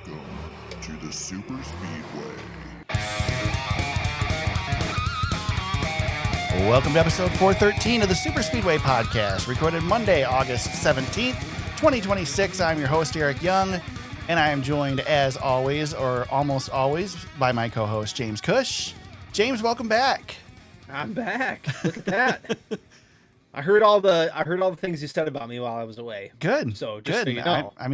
Welcome to the Super Speedway. Welcome to episode 413 of the Super Speedway podcast, recorded Monday, August 17th, 2026. I'm your host, Eric Young, and I am joined, as always, or almost always, by my co-host, James Cush. James, welcome back. I'm back. Look at that. I heard all the things you said about me while I was away. Good. So just good. so you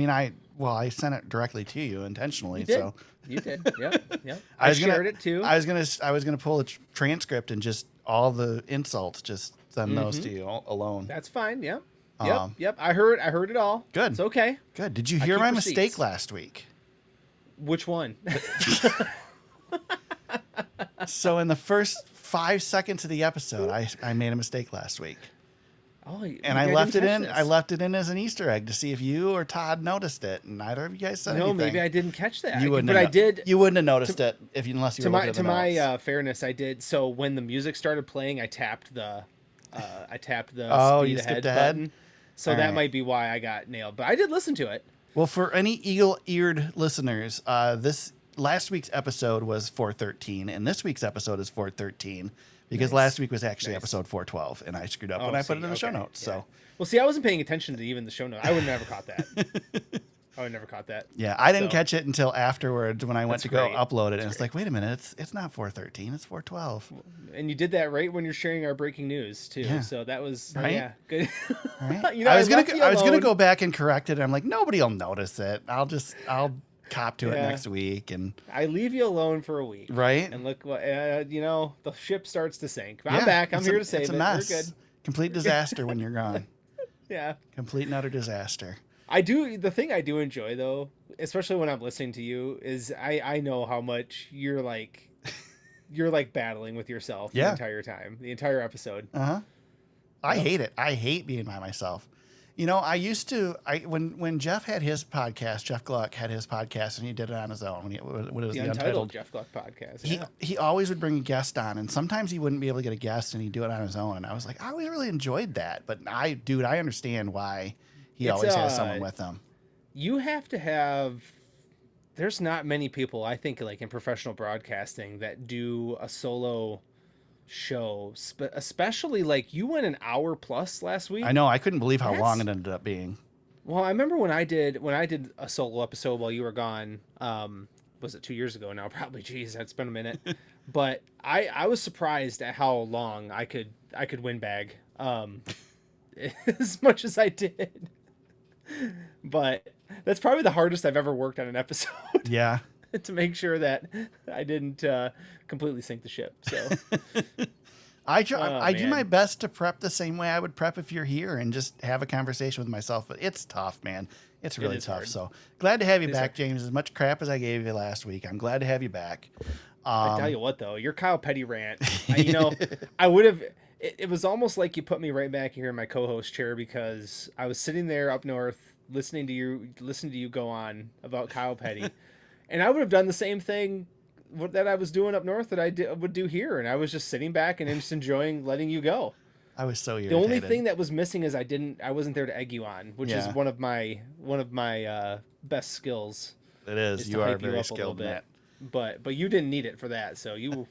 know. I sent it directly to you intentionally. You did. So You did. Yep. I shared it too. I was gonna pull a transcript and just all the insults, just send those to you alone. That's fine. Yep. Yep. I heard it all. Good. It's okay. Good. Did you hear my mistake last week? Which one? So in the first 5 seconds of the episode, I made a mistake last week. Oh, and I left it in. I left it in as an Easter egg to see if you or Todd noticed it, and neither of you guys said anything. No, maybe I didn't catch that. You wouldn't. But I did. You wouldn't have noticed it unless you were looking at the notes. To my fairness, I did. So when the music started playing, I tapped the speed ahead button. So that might be why I got nailed. But I did listen to it. Well, for any eagle-eared listeners, this last week's episode was 413, and this week's episode is 413 because last week was actually episode 412, and I screwed up when I put it in the show notes. Yeah. So, well, see, I wasn't paying attention to even the show notes. I would have never caught that. Yeah, I didn't catch it until afterwards when I went to go upload it, and it's like, wait a minute, it's not 413, it's 412. And you did that right when you're sharing our breaking news too. Yeah. So that was right? Good. Right? You know, I was gonna go back and correct it. And I'm like, nobody will notice it. I'll cop to it next week, and I leave you alone for a week. Right. And look, the ship starts to sink. But I'm back. I'm here to save it. It's a mess. We're good. Complete disaster when you're gone. Yeah. Complete and utter disaster. The thing I do enjoy though, especially when I'm listening to you, is I know how much you're like battling with yourself the entire time, the entire episode. I hate it. I hate being by myself. You know, when Jeff had his podcast, Jeff Gluck had his podcast, and he did it on his own. When it was the Untitled Jeff Gluck podcast. He always would bring a guest on, and sometimes he wouldn't be able to get a guest, and he'd do it on his own. And I was like, I always really enjoyed that. But I understand why he always has someone with him. You have to have. There's not many people, I think, like in professional broadcasting that do a solo show, especially like you went an hour plus last week. I know. I couldn't believe how long it ended up being. Well, I remember when I did a solo episode while you were gone. Was it 2 years ago now? Probably. Geez, that's been a minute. But I was surprised at how long I could win bag, as much as I did. But that's probably the hardest I've ever worked on an episode. Yeah. To make sure that I didn't completely sink the ship. So I do my best to prep the same way I would prep if you're here and just have a conversation with myself. But it's tough, man. It's really tough. Hard. So glad to have you back, James. As much crap as I gave you last week, I'm glad to have you back. I tell you what, though, your Kyle Petty rant, I would have. It was almost like you put me right back here in my co-host chair because I was sitting there up north listening to you go on about Kyle Petty. And I would have done the same thing that I was doing up north that I would do here. And I was just sitting back and just enjoying letting you go. I was so irritated. The only thing that was missing is I wasn't there to egg you on, which is one of my best skills. It is. You are very skilled in that. But you didn't need it for that. So you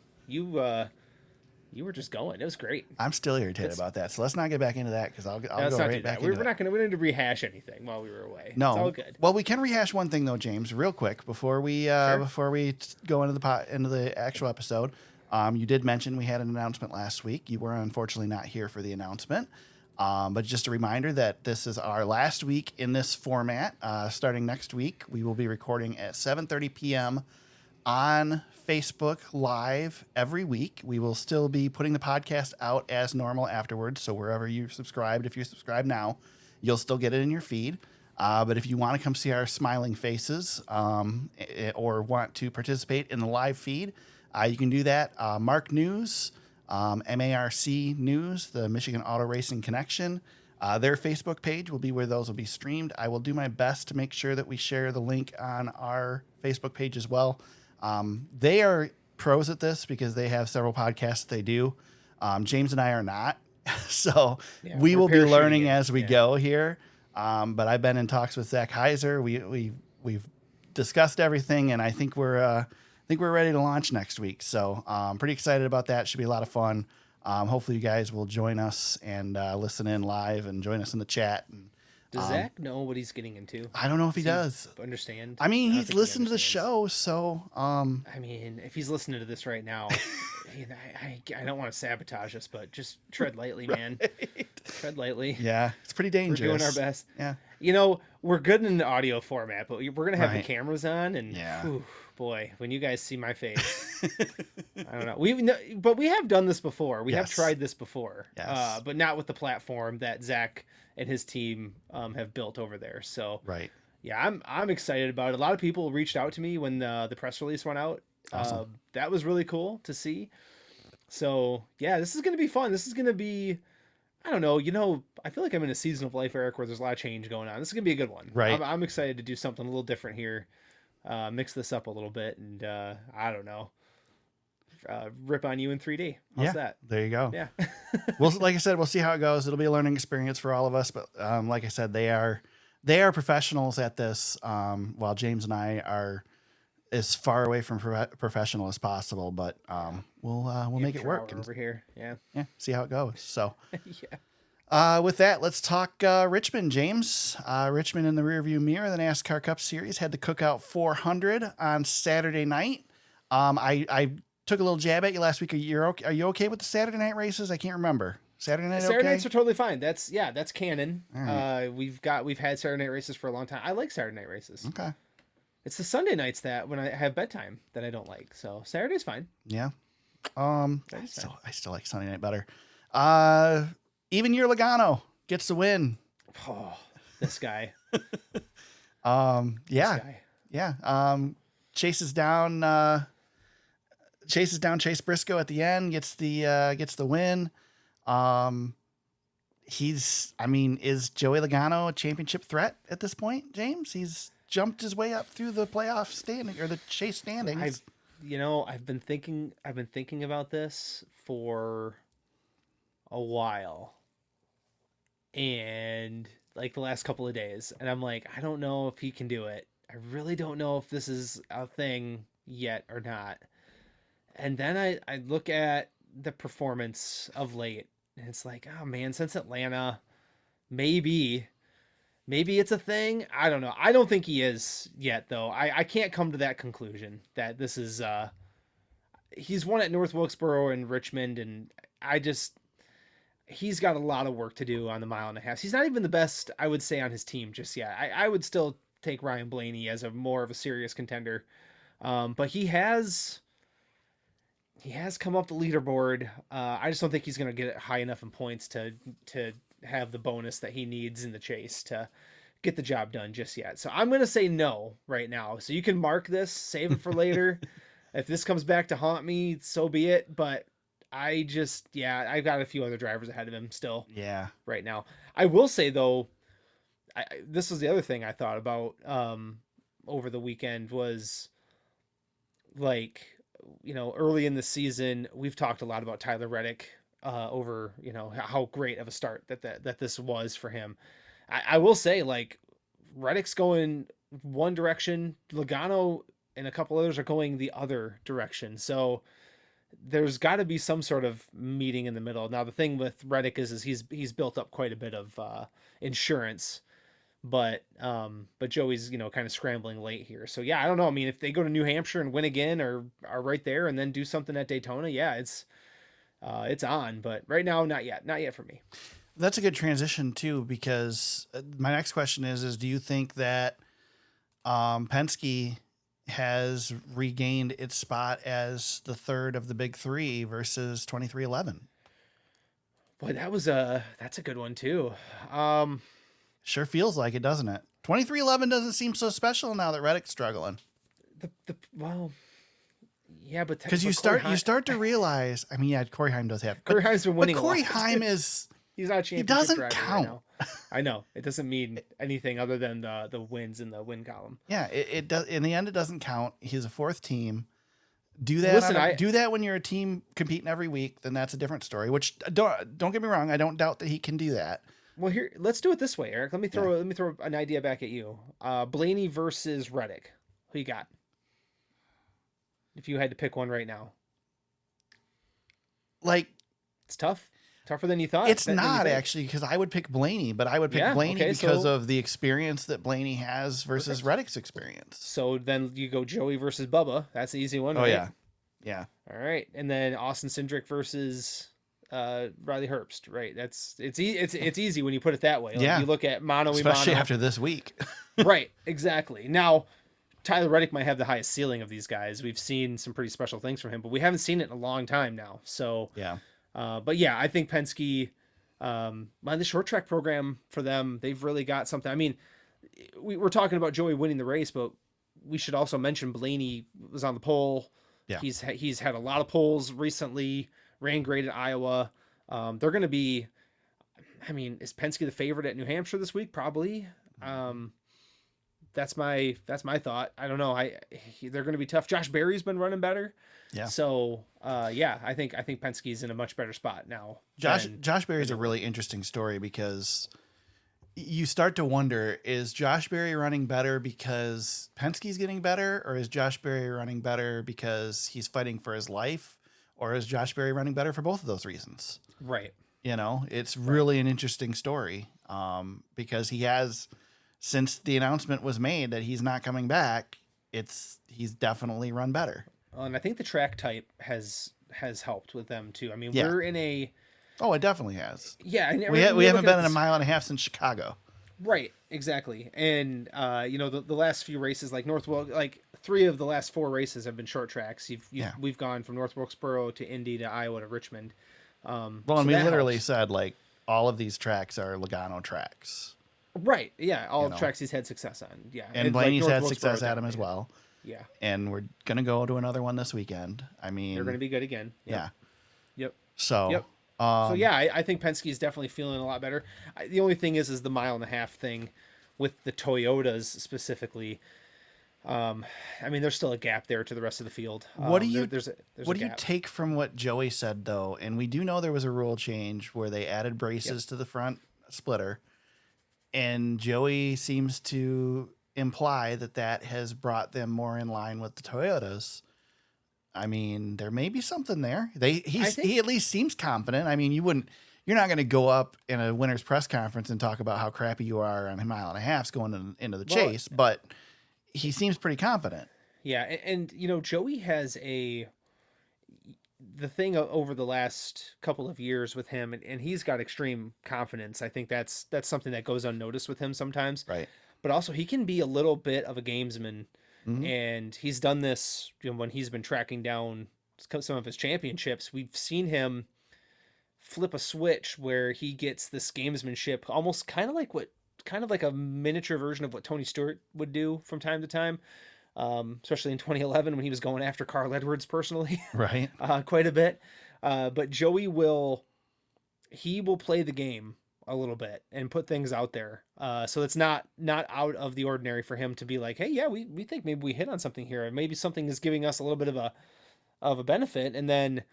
were just going. It was great. I'm still irritated about that. So let's not get back into that because I'll go right back into it. We didn't to rehash anything while we were away. No, it's all good. Well, we can rehash one thing though, James, real quick before we go into the actual episode. You did mention we had an announcement last week. You were unfortunately not here for the announcement. But just a reminder that this is our last week in this format. Starting next week, we will be recording at 7:30 p.m. on Facebook Live every week. We will still be putting the podcast out as normal afterwards. So wherever you're subscribed, if you're subscribed now, you'll still get it in your feed. But if you want to come see our smiling faces or want to participate in the live feed, you can do that. Mark News, MARC News, the Michigan Auto Racing Connection, their Facebook page will be where those will be streamed. I will do my best to make sure that we share the link on our Facebook page as well. They are pros at this because they have several podcasts they do. James and I are not. So we will be learning as we go here. But I've been in talks with Zach Heiser. We've discussed everything, and I think we're ready to launch next week. So I'm pretty excited about that. Should be a lot of fun. Hopefully you guys will join us and listen in live and join us in the chat. And, Does Zach know what he's getting into? I don't know if he does. Understand? I mean, I don't he's think he listened to the understands. show, so I mean, if he's listening to this right now, I don't want to sabotage us, but just tread lightly, man. Tread lightly. yeah, it's pretty dangerous. We're doing our best. Yeah. You know, we're good in the audio format, but we're going to have the Right. cameras on, and Yeah. whew, boy, when you guys see my face, I don't know. But we have done this before. We have Yes. tried this before, Yes. but not with the platform that Zach and his team have built over there. So Right. yeah, I'm excited about it. A lot of people reached out to me when the press release went out. Awesome. That was really cool to see. So yeah, this is going to be fun. This is going to be, I don't know, I feel like I'm in a season of life, Eric, where there's a lot of change going on. This is going to be a good one. Right. I'm excited to do something a little different here. Mix this up a little bit, and I don't know, rip on you in 3D. How's that? There you go. Yeah. Well, like I said, we'll see how it goes. It'll be a learning experience for all of us. But like I said, they are professionals at this. While James and I are as far away from professional as possible. But we'll make it work over here. Yeah. Yeah, see how it goes. So. Yeah. With that, let's talk Richmond, James. Richmond in the rearview mirror, the NASCAR Cup Series had the Cookout 400 on Saturday night. I took a little jab at you last week. Are you okay with the Saturday night races? I can't remember. Saturday night, Saturday okay? nights are totally fine. That's canon. All right. We've had Saturday night races for a long time. I like Saturday night races. Okay. It's the Sunday nights that when I have bedtime that I don't like. So Saturday's fine. Yeah. I still like Sunday night better. Even Year Logano gets the win. Oh, this guy. Yeah. This guy. Yeah. Chases down Chase Briscoe at the end, gets the win. Is Joey Logano a championship threat at this point, James? He's jumped his way up through the playoff standing or the chase standings. I've been thinking about this for a while. And like the last couple of days, and I'm like, I don't know if he can do it. I really don't know if this is a thing yet or not. And then I look at the performance of late, and it's like, oh man, since Atlanta, maybe it's a thing. I don't know. I don't think he is yet, though. I can't come to that conclusion that this is he's won at North Wilkesboro and Richmond, and he's got a lot of work to do on the mile and a half. He's not even the best, I would say, on his team just yet. I would still take Ryan Blaney as more of a serious contender. But he has come up the leaderboard. I just don't think he's going to get it high enough in points to have the bonus that he needs in the chase to get the job done just yet. So I'm going to say no right now. So you can mark this, save it for later. If this comes back to haunt me, so be it. But I've got a few other drivers ahead of him still. Yeah. Right now. I will say though, this was the other thing I thought about over the weekend was like, early in the season, we've talked a lot about Tyler Reddick over, how great of a start that this was for him. I will say, like, Reddick's going one direction, Logano and a couple others are going the other direction. So there's got to be some sort of meeting in the middle. Now, the thing with Reddick is he's built up quite a bit of insurance, but Joey's, kind of scrambling late here. So yeah, I don't know. I mean, if they go to New Hampshire and win again or are right there and then do something at Daytona, yeah, it's on, but right now, not yet for me. That's a good transition too, because my next question is do you think that Penske has regained its spot as the third of the big three versus 2311? Boy, that's a good one too. Sure feels like it, doesn't it? 2311 doesn't seem so special now that Reddick's struggling. Well, yeah, but because you start to realize. I mean, yeah, Corey Heim does have. Corey Heim's been winning. But Corey a lot. Heim is. He's not a championship He doesn't driver count. Right now. I know it doesn't mean anything other than the wins in the win column. Yeah, it does. In the end, it doesn't count. He's a fourth team. Do that. Listen, do that when you're a team competing every week. Then that's a different story. Which don't get me wrong. I don't doubt that he can do that. Well, let's do it this way, Eric. Let me throw an idea back at you. Blaney versus Reddick. Who you got? If you had to pick one right now. Like, it's tough. Tougher than you thought. It's not actually, because I would pick Blaney, but I would pick Blaney because of the experience that Blaney has versus Reddick's experience. So then you go Joey versus Bubba. That's an easy one, right? Oh, yeah. Yeah. All right. And then Austin Cindric versus Riley Herbst, right? It's easy when you put it that way. Like, you look at especially after this week. Right, exactly. Now, Tyler Reddick might have the highest ceiling of these guys. We've seen some pretty special things from him, but we haven't seen it in a long time now. So yeah. But yeah, I think Penske, the short track program for them, they've really got something. I mean, we're talking about Joey winning the race, but we should also mention Blaney was on the pole. Yeah. He's had a lot of poles recently, ran great at Iowa. They're going to be, I mean, is Penske the favorite at New Hampshire this week? Probably. That's my thought. I don't know. They're going to be tough. Josh Berry's been running better. Yeah. So, I think Penske's in a much better spot now. Josh Berry's a really interesting story because you start to wonder, is Josh Berry running better because Penske's getting better, or is Josh Berry running better because he's fighting for his life, or is Josh Berry running better for both of those reasons? Right. It's really an interesting story because he has, since the announcement was made that he's not coming back, he's definitely run better. And I think the track type has helped with them too. I mean, we're in a... Oh, it definitely has. Yeah. We haven't been in a mile and a half since Chicago. Right. Exactly. And, the last few races, like like 3 of the last 4 races have been short tracks. We've gone from North Wilkesboro to Indy to Iowa to Richmond. And we literally said, like, all of these tracks are Logano tracks. Right. Yeah. All tracks he's had success on. Yeah. And Blaney's had success at him as well. Yeah. And we're going to go to another one this weekend. I mean, they're going to be good again. Yep. Yeah. Yep. So, yep. I think Penske is definitely feeling a lot better. The only thing is the mile and a half thing with the Toyotas specifically. I mean, there's still a gap there to the rest of the field. What do you take from what Joey said though? And we do know there was a rule change where they added braces to the front splitter, and Joey seems to imply that has brought them more in line with the Toyotas. I mean, there may be something there. He at least seems confident. I mean, you're not going to go up in a winner's press conference and talk about how crappy you are on a mile and a half going into the chase, but he seems pretty confident. Yeah. And Joey has the thing over the last couple of years with him, and he's got extreme confidence. I think that's something that goes unnoticed with him sometimes. Right. But also he can be a little bit of a gamesman. Mm-hmm. And he's done this when he's been tracking down some of his championships. We've seen him flip a switch where he gets this gamesmanship, almost kind of like a miniature version of what Tony Stewart would do from time to time, especially in 2011 when he was going after Carl Edwards personally, right? Quite a bit. But Joey will play the game a little bit and put things out there. So it's not out of the ordinary for him to be like, hey, yeah, we think maybe we hit on something here. And maybe something is giving us a little bit of a benefit. And then,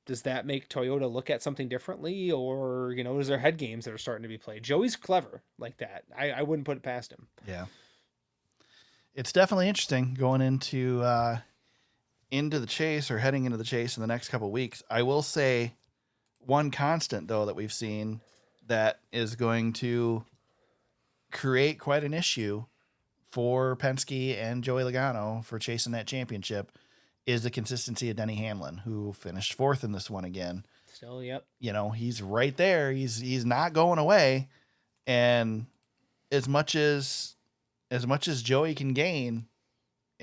does that make Toyota look at something differently? Or, is there head games that are starting to be played? Joey's clever like that. I wouldn't put it past him. Yeah. It's definitely interesting going into the chase or heading into the chase in the next couple of weeks. I will say, one constant, though, that we've seen that is going to create quite an issue for Penske and Joey Logano for chasing that championship is the consistency of Denny Hamlin, who finished 4th in this one again. Still, yep. He's right there. He's not going away. And as much as Joey can gain,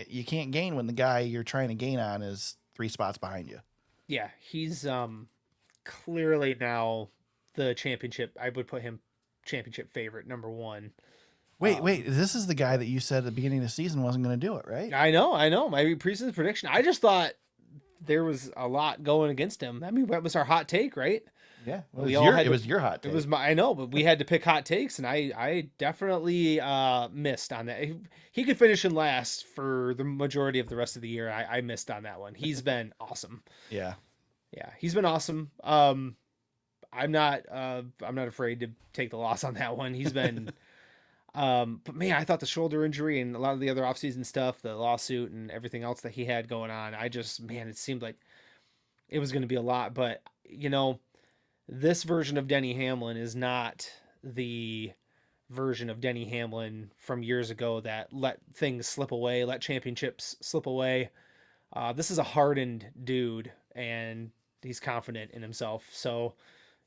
you can't gain when the guy you're trying to gain on is 3 spots behind you. Yeah, he's clearly now the championship. I would put him championship favorite number 1. Wait, this is the guy that you said at the beginning of the season wasn't going to do it, right? I know. My preseason prediction. I just thought there was a lot going against him. I mean, that was our hot take, right? Yeah, it was your hot take. It was I know, but we had to pick hot takes, and I definitely missed on that. He could finish in last for the majority of the rest of the year. I missed on that one. He's been awesome. Yeah, he's been awesome. I'm not afraid to take the loss on that one. He's been But man, I thought the shoulder injury and a lot of the other offseason stuff, the lawsuit and everything else that he had going on, it seemed like it was going to be a lot. But, this version of Denny Hamlin is not the version of Denny Hamlin from years ago that let things slip away, let championships slip away. This is a hardened dude, and he's confident in himself. So,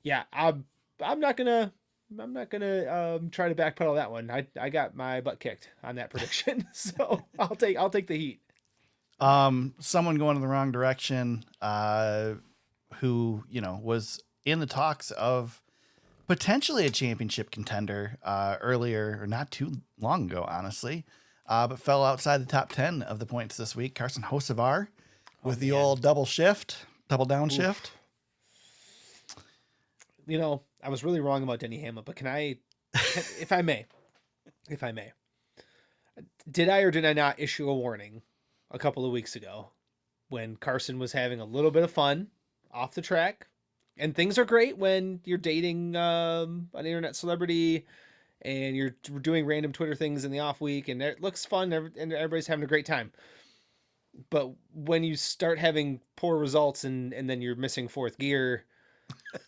yeah, I'm not gonna try to backpedal that one. I got my butt kicked on that prediction, so I'll take the heat. Someone going in the wrong direction, who was in the talks of potentially a championship contender earlier, or not too long ago, honestly, but fell outside the top 10 of the points this week. Carson Hocevar with the old double down shift. I was really wrong about Denny Hamlin, but if I may, did I or did I not issue a warning a couple of weeks ago when Carson was having a little bit of fun off the track? And things are great when you're dating an internet celebrity and you're doing random Twitter things in the off week, and it looks fun and everybody's having a great time. But when you start having poor results and then you're missing fourth gear,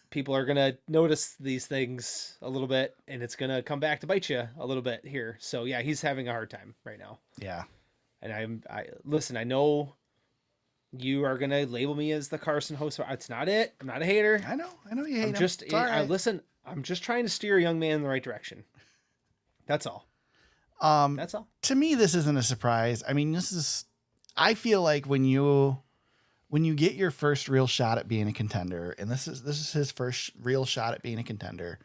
people are going to notice these things a little bit, and it's going to come back to bite you a little bit here. So yeah, he's having a hard time right now. Yeah. And listen, I know you are going to label me as the Carson host. It's not it. I'm not a hater. I know you hate him. Listen, I'm just trying to steer a young man in the right direction. That's all. That's all. To me, this isn't a surprise. I mean, I feel like when you get your first real shot at being a contender, and this is his first real shot at being a contender,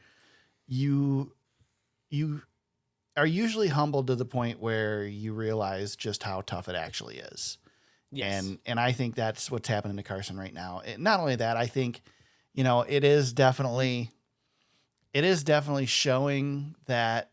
you are usually humbled to the point where you realize just how tough it actually is. Yes. And I think that's what's happening to Carson right now. Not only that, I think, it is definitely showing that,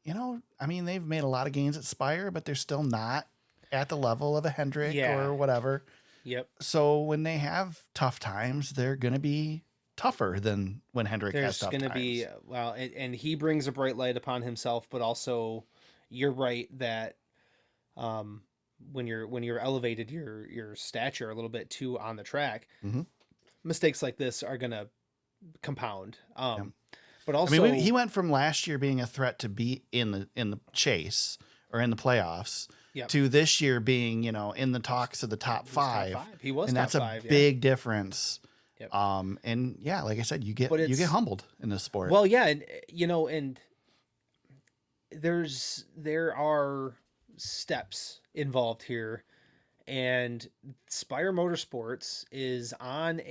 they've made a lot of gains at Spire, but they're still not at the level of a Hendrick or whatever. Yep. So when they have tough times, they're going to be tougher than when Hendrick has tough times. There's going to be, and he brings a bright light upon himself, but also you're right that, when you're elevated your stature a little bit too on the track, mm-hmm. mistakes like this are going to compound. But also, he went from last year being a threat to be in the chase or in the playoffs to this year being, in the talks of the top five. He was, and top that's five, a big difference. Yep. And yeah, like I said, you get humbled in this sport. Well, yeah, and there are steps involved here, and Spire Motorsports is on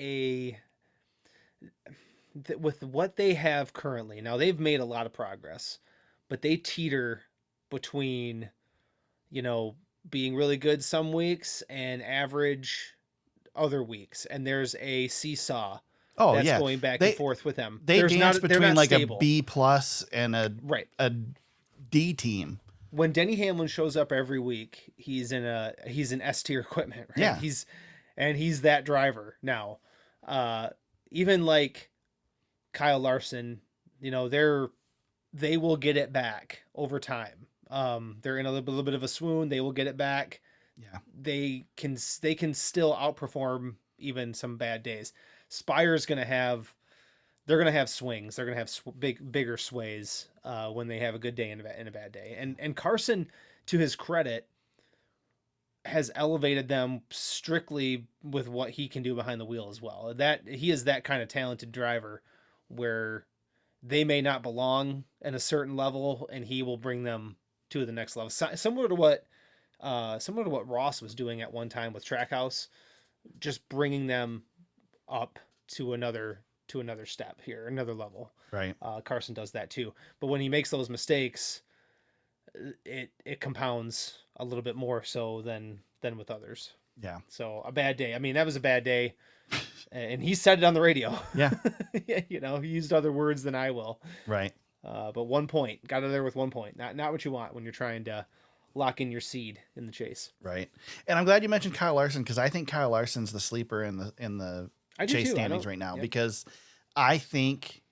with what they have currently. Now they've made a lot of progress, but they teeter between, being really good some weeks and average other weeks. And there's a seesaw that's going back and forth with them. They dance between like stable. A B+ and a D team. When Denny Hamlin shows up every week, he's in S tier equipment, right? Yeah. He's that driver now. Even like Kyle Larson, they will get it back over time. They're in a little bit of a swoon. They will get it back. Yeah. They can still outperform even some bad days. Spire's going to have swings. They're going to have bigger sways when they have a good day and a bad day. And Carson, to his credit, has elevated them strictly with what he can do behind the wheel as well. That he is that kind of talented driver where they may not belong at a certain level, and he will bring them to the next level. Similar to what Ross was doing at one time with Trackhouse, just bringing them up to another step here, another level. Right. Carson does that too. But when he makes those mistakes, it compounds a little bit more so than with others. Yeah. So a bad day. I mean, that was a bad day. And he said it on the radio. Yeah. He used other words than I will. Right. But 1 point. Got out of there with 1 point. Not what you want when you're trying to lock in your seed in the chase. Right. And I'm glad you mentioned Kyle Larson, because I think Kyle Larson's the sleeper in the chase standings right now, because I think,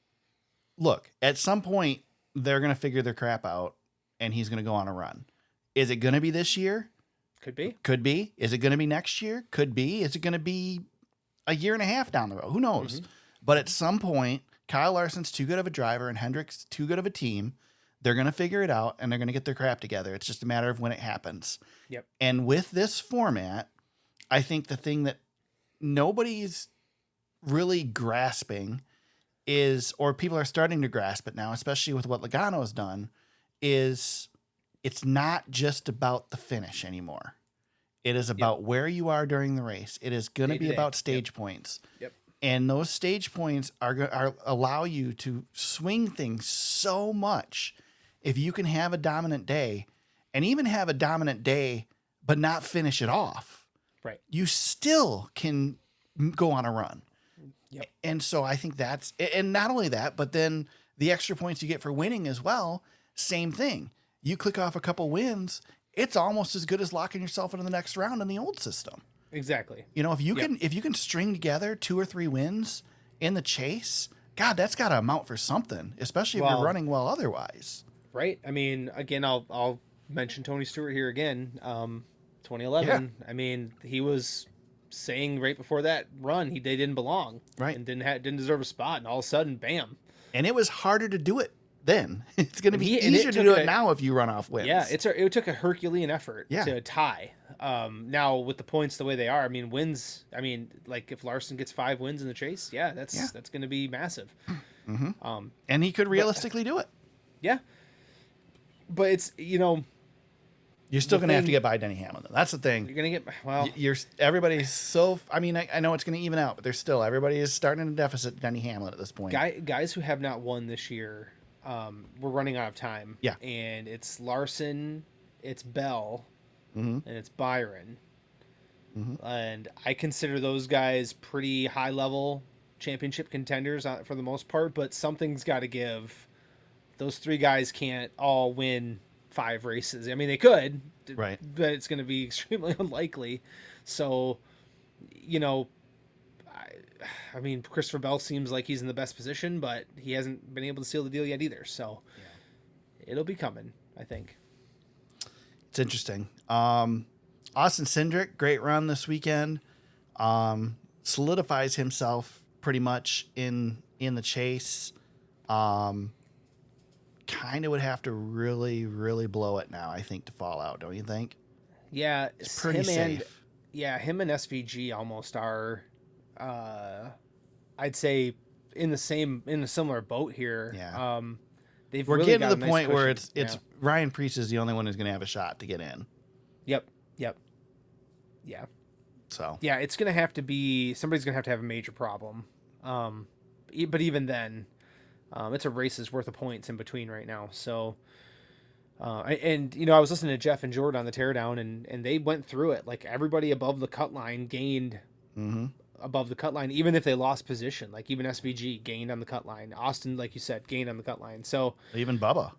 look, at some point they're going to figure their crap out and he's going to go on a run. Is it going to be this year? Could be. Could be. Is it going to be next year? Could be. Is it going to be a year and a half down the road? Who knows? Mm-hmm. But at some point, Kyle Larson's too good of a driver and Hendrick's too good of a team. They're going to figure it out and they're going to get their crap together. It's just a matter of when it happens. Yep. And with this format, I think the thing that nobody's really grasping is, or people are starting to grasp it now, especially with what Logano has done, is it's not just about the finish anymore. It is about where you are during the race. It is going to be about stage points. Yep. And those stage points are allow you to swing things so much. If you can have a dominant day, and even have a dominant day, but not finish it off, right? You still can go on a run. Yep. And so I think that's, and not only that, but then the extra points you get for winning as well. Same thing. You click off a couple wins, it's almost as good as locking yourself into the next round in the old system. Exactly. You know, if you can string together 2 or 3 wins in the chase, God, that's got to amount for something, especially if you're running well otherwise. Right. I mean, again, I'll mention Tony Stewart here again. 2011. Yeah. I mean, he was saying right before that run they didn't belong, right, and didn't deserve a spot, and all of a sudden, bam. And it was harder to do it then. It's going to be easier to do it now if you run off wins. Yeah, it took a Herculean effort to tie. Now with the points the way they are, I mean, wins. I mean, like if Larson gets 5 wins in the chase, that's going to be massive. Mm-hmm. And he could realistically do it. Yeah. But it's, you're still going to have to get by Denny Hamlin. That's the thing. You're going to get, everybody's so, I mean, I know it's going to even out, but everybody is starting a deficit Denny Hamlin at this point. Guys who have not won this year, we're running out of time. Yeah. And it's Larson, it's Bell, mm-hmm. and it's Byron. Mm-hmm. And I consider those guys pretty high level championship contenders for the most part, but something's got to give. Those 3 guys can't all win 5 races. I mean, they could, right? But it's going to be extremely unlikely. So, I mean, Christopher Bell seems like he's in the best position, but he hasn't been able to seal the deal yet either. So, it'll be coming, I think. It's interesting. Austin Cindric, great run this weekend. Solidifies himself pretty much in the chase. Kind of would have to really, really blow it now, I think, to fall out, don't you think? Yeah, it's pretty safe. Him and SVG almost are, I'd say, in a similar boat here. Yeah. We're really getting to the point where it's Ryan Preece is the only one who's going to have a shot to get in. Yep. Yeah. So. Yeah, it's going to have to be, somebody's going to have a major problem. But even then, it's a race's worth of points in between right now. So, I was listening to Jeff and Jordan on the teardown, and they went through it. Like everybody above the cut line gained above the cut line, even if they lost position. Like even SVG gained on the cut line. Austin, like you said, gained on the cut line. So even Bubba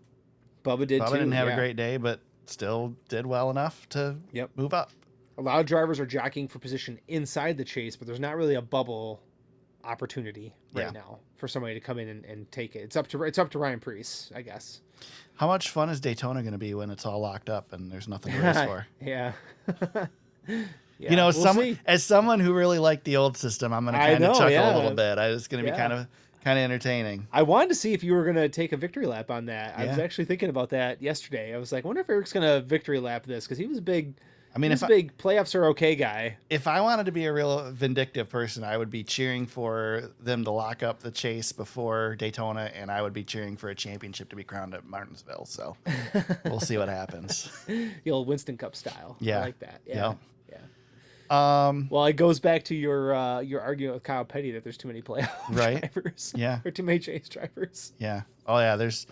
did too. Bubba didn't have a great day, but still did well enough to move up. A lot of drivers are jockeying for position inside the chase, but there's not really a bubble opportunity right now for somebody to come in and take it. It's up to Ryan Preece, I guess. How much fun is Daytona going to be when it's all locked up and there's nothing to race for? Yeah. As someone who really liked the old system, I'm going to kind of chuckle a little bit. It's going to be kind of entertaining. I wanted to see if you were going to take a victory lap on that. I was actually thinking about that yesterday. I was like, I wonder if Eric's going to victory lap this, because he was a big. I mean, big playoffs are okay guy. If I wanted to be a real vindictive person, I would be cheering for them to lock up the chase before Daytona, and I would be cheering for a championship to be crowned at Martinsville. So we'll see what happens. The old Winston Cup style. Yeah. I like that. Yeah. Well, it goes back to your argument with Kyle Petty that there's too many playoff drivers. Yeah. Or too many chase drivers. Yeah. Oh yeah. There's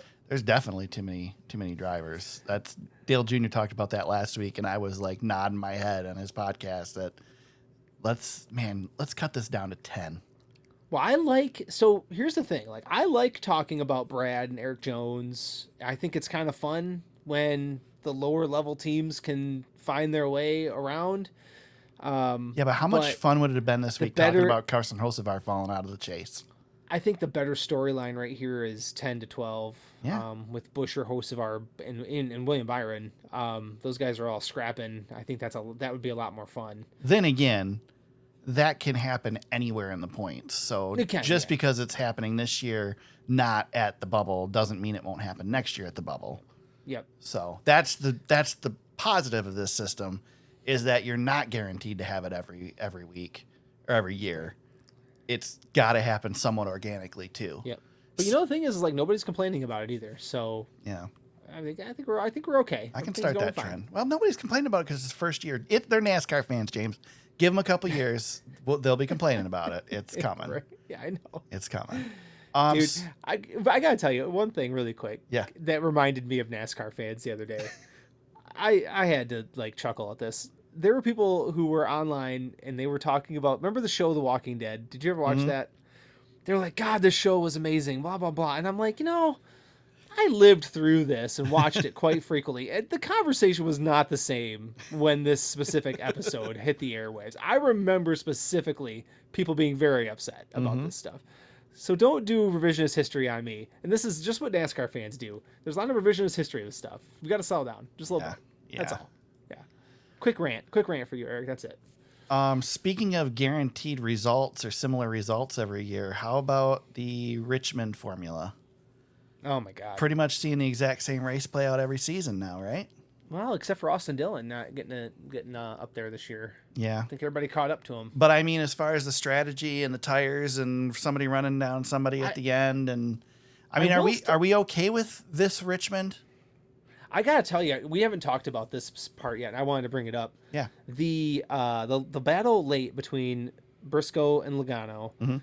definitely too many drivers. That's Dale Jr. talked about that last week, and I was like nodding my head on his podcast that let's cut this down to 10. Well, so here's the thing. Like, I like talking about Brad and Eric Jones. I think it's kind of fun when the lower level teams can find their way around. But how much fun would it have been this week talking about Carson Hocevar falling out of the chase? I think the better storyline right here is 10 to 12. Yeah. With Buescher, Hocevar, and William Byron. Those guys are all scrapping. I think that would be a lot more fun. Then again, that can happen anywhere in the points. So just because it's happening this year, not at the bubble, doesn't mean it won't happen next year at the bubble. Yep. So that's the positive of this system, is that you're not guaranteed to have it every week or every year. It's got to happen somewhat organically too. Yep. But the thing is like nobody's complaining about it either. So yeah, I think we're okay. I can start that trend. Well, nobody's complaining about it because it's first year. They're NASCAR fans, James. Give them a couple years, they'll be complaining about it. It's coming. Right. Yeah, I know. It's coming. Dude, I gotta tell you one thing really quick. Yeah. That reminded me of NASCAR fans the other day. I had to like chuckle at this. There were people who were online and they were talking about, remember the show The Walking Dead? Did you ever watch that? They were like, God, this show was amazing, blah, blah, blah. And I'm like, I lived through this and watched it quite frequently. And the conversation was not the same when this specific episode hit the airwaves. I remember specifically people being very upset about this stuff. So don't do revisionist history on me. And this is just what NASCAR fans do. There's a lot of revisionist history of this stuff. We got to settle down just a little bit. Yeah. That's all. Yeah. Quick rant for you, Eric. That's it. Speaking of guaranteed results or similar results every year, how about the Richmond formula? Oh my God. Pretty much seeing the exact same race play out every season now, right? Well, except for Austin Dillon not getting up there this year. Yeah. I think everybody caught up to him. But I mean, as far as the strategy and the tires and somebody running down somebody at the end, and I mean, are we okay with this Richmond? I gotta tell you, we haven't talked about this part yet. And I wanted to bring it up. Yeah. The battle late between Briscoe and Logano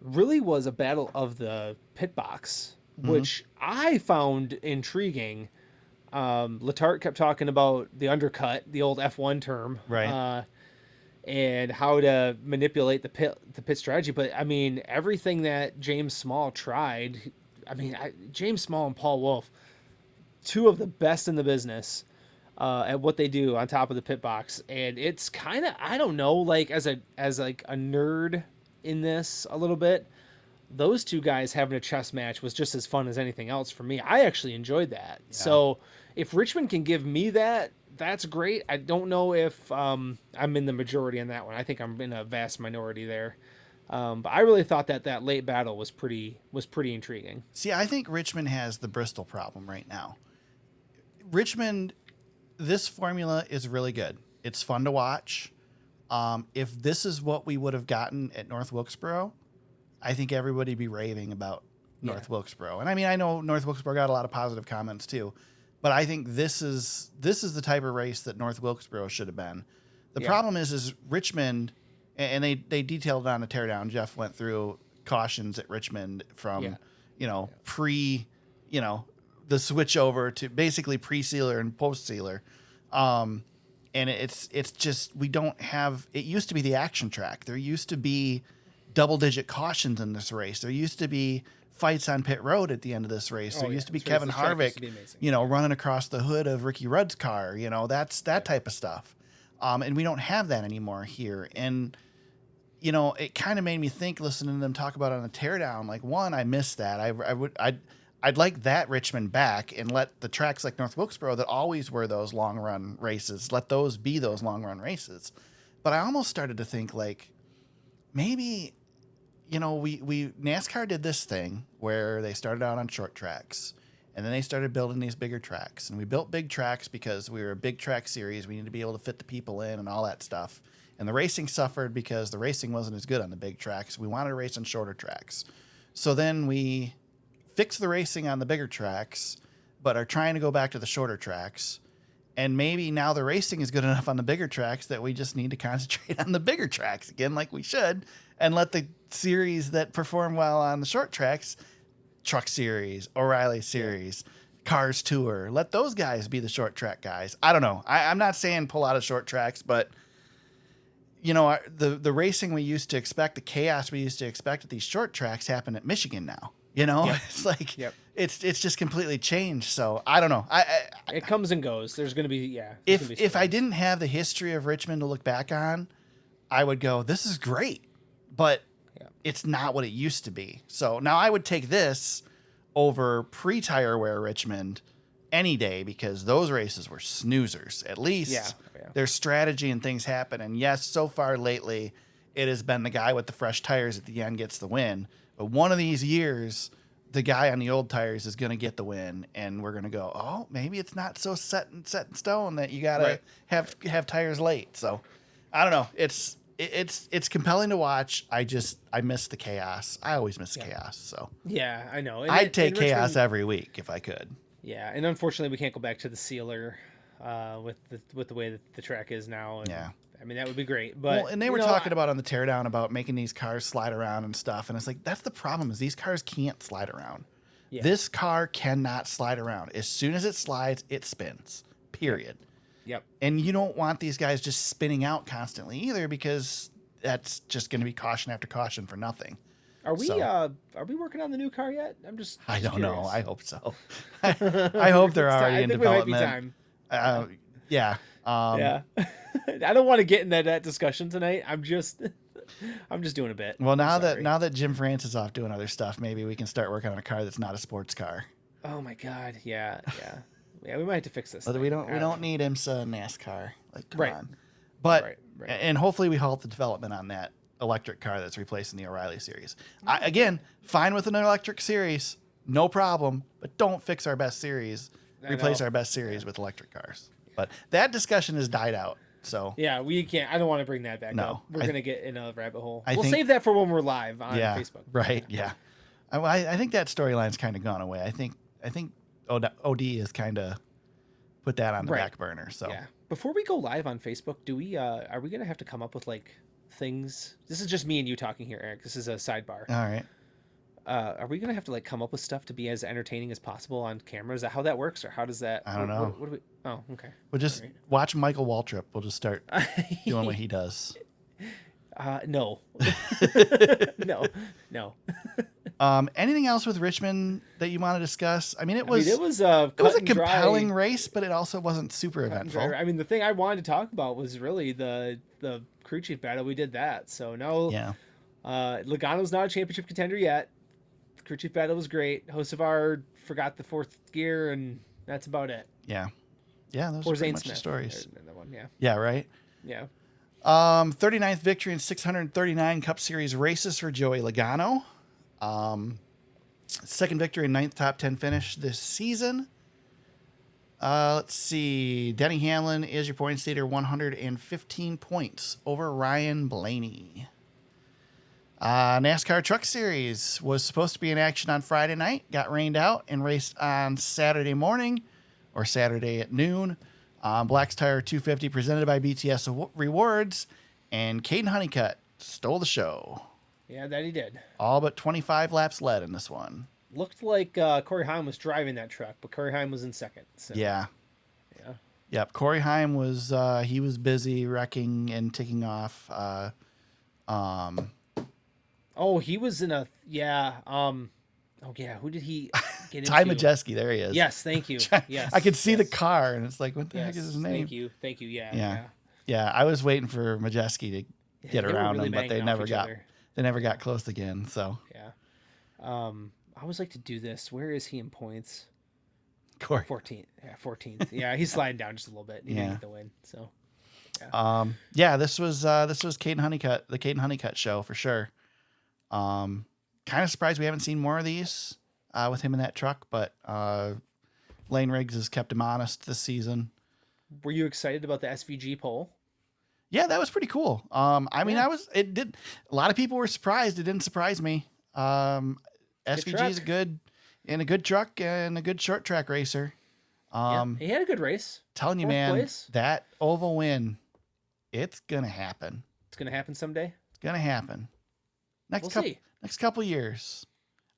really was a battle of the pit box, which I found intriguing. Letarte kept talking about the undercut, the old F1 term, right? And how to manipulate the pit strategy. But I mean, everything that James Small tried. I mean, James Small and Paul Wolfe, two of the best in the business at what they do on top of the pit box. And it's kind of, I don't know, like as a nerd in this a little bit, those two guys having a chess match was just as fun as anything else for me. I actually enjoyed that. Yeah. So if Richmond can give me that, that's great. I don't know if I'm in the majority on that one. I think I'm in a vast minority there. But I really thought that late battle was pretty intriguing. See, I think Richmond has the Bristol problem right now. Richmond, this formula is really good. It's fun to watch. If this is what we would have gotten at North Wilkesboro, I think everybody would be raving about North Wilkesboro. And I mean, I know North Wilkesboro got a lot of positive comments too, but I think this is the type of race that North Wilkesboro should have been. The problem is Richmond, and they detailed it on a teardown. Jeff went through cautions at Richmond from, the switch over to basically pre-sealer and post-sealer. And it's just, we don't have, it used to be the action track. There used to be double-digit cautions in this race. There used to be fights on pit road at the end of this race. There used to be Kevin Harvick, running across the hood of Ricky Rudd's car. That's that type of stuff. And we don't have that anymore here. And, it kind of made me think, listening to them talk about it on a teardown, like, one, I miss that. I'd like that Richmond back and let the tracks like North Wilkesboro that always were those long run races, let those be those long run races. But I almost started to think like, maybe, we NASCAR did this thing where they started out on short tracks and then they started building these bigger tracks, and we built big tracks because we were a big track series. We needed to be able to fit the people in and all that stuff. And the racing suffered because the racing wasn't as good on the big tracks. We wanted to race on shorter tracks. So then we fix the racing on the bigger tracks, but are trying to go back to the shorter tracks. And maybe now the racing is good enough on the bigger tracks that we just need to concentrate on the bigger tracks again, like we should, and let the series that perform well on the short tracks, Truck Series, O'Reilly Series, Cars Tour, let those guys be the short track guys. I don't know. I'm not saying pull out of short tracks, but the racing we used to expect, the chaos we used to expect at these short tracks happen at Michigan now. It's like it's just completely changed. So I don't know. It comes and goes. There's going to be If I didn't have the history of Richmond to look back on, I would go, this is great. But it's not what it used to be. So now I would take this over pre-tire wear Richmond any day because those races were snoozers. At least there's strategy and things happen. And yes, so far lately, it has been the guy with the fresh tires at the end gets the win. But one of these years, the guy on the old tires is going to get the win, and we're going to go, oh, maybe it's not so set in stone that you got to have tires late. So I don't know. It's compelling to watch. I miss the chaos. I always miss chaos. So yeah, I know. And I'd take chaos every week if I could. Yeah, and unfortunately, we can't go back to the sealer with the way that the track is now. And, I mean, that would be great. But and they were talking about on the teardown about making these cars slide around and stuff, and it's like that's the problem is these cars can't slide around. Yeah. This car cannot slide around. As soon as it slides, it spins. Period. Yep. And you don't want these guys just spinning out constantly either because that's just going to be caution after caution for nothing. Are we working on the new car yet? I don't know. I hope so. I hope they're already in development. Might be time. Yeah. Yeah. I don't want to get in that discussion tonight. I'm just doing a bit. Well, now that Jim France is off doing other stuff, maybe we can start working on a car that's not a sports car. Oh my God. Yeah. Yeah, we might have to fix this. But we don't need IMSA NASCAR. Like, come on. But and hopefully we halt the development on that electric car that's replacing the O'Reilly series. Again, fine with an electric series, no problem. But don't fix our best series. Replace our best series with electric cars. But that discussion has died out. So yeah, we can't. I don't want to bring that back up. We're gonna get in a rabbit hole. We'll save that for when we're live on Facebook. Right. Yeah. I think that storyline's kind of gone away. I think OD has kind of put that on the back burner. So yeah. Before we go live on Facebook, are we gonna have to come up with like things? This is just me and you talking here, Eric. This is a sidebar. All right. Are we gonna have to like come up with stuff to be as entertaining as possible on camera? Is that how that works, or how does that? I don't know. What do we? Oh, okay. We'll just watch Michael Waltrip. We'll just start doing what he does. No. No. Anything else with Richmond that you want to discuss? I mean, it was a compelling race, but it also wasn't super eventful. I mean, the thing I wanted to talk about was really the crew chief battle. We did that. So no. Yeah. Logano's not a championship contender yet. The crew chief battle was great. Hocevar forgot the fourth gear, and that's about it. Yeah. Yeah, those are pretty much the stories. Yeah, right? Yeah. 39th victory in 639 Cup Series races for Joey Logano. Second victory in 9th top 10 finish this season. Let's see. Denny Hamlin is your points leader, 115 points over Ryan Blaney. NASCAR Truck Series was supposed to be in action on Friday night, got rained out, and raced on Saturday morning or Saturday at noon. Black's Tire 250 presented by BTS Rewards, and Kaden Honeycutt stole the show. Yeah, that he did. All but 25 laps led in this one. Looked like Corey Heim was driving that truck, but Corey Heim was in second. So. Yeah. Yep. Corey Heim was he was busy wrecking and ticking off. Oh, he was in a who did he get into? Ty Majeski, there he is. Yes, thank you. Yes, I could see the car, and it's like, what the heck is his name? Thank you. Yeah. I was waiting for Majeski to get around really him, but they never got close again. So yeah. I always like to do this. Where is he in points? Corey. 14th. Yeah, 14th. Yeah, he's sliding down just a little bit. He didn't get the win. So this was Kaden Honeycutt, the Kaden Honeycutt show for sure. Kind of surprised we haven't seen more of these with him in that truck, but Lane Riggs has kept him honest this season. Were you excited about the SVG poll? Yeah, that was pretty cool. A lot of people were surprised. It didn't surprise me. SVG is a good truck and a good short track racer. He had a good race. Telling you, man, that oval win, it's gonna happen. It's gonna happen someday. It's gonna happen. Next couple years.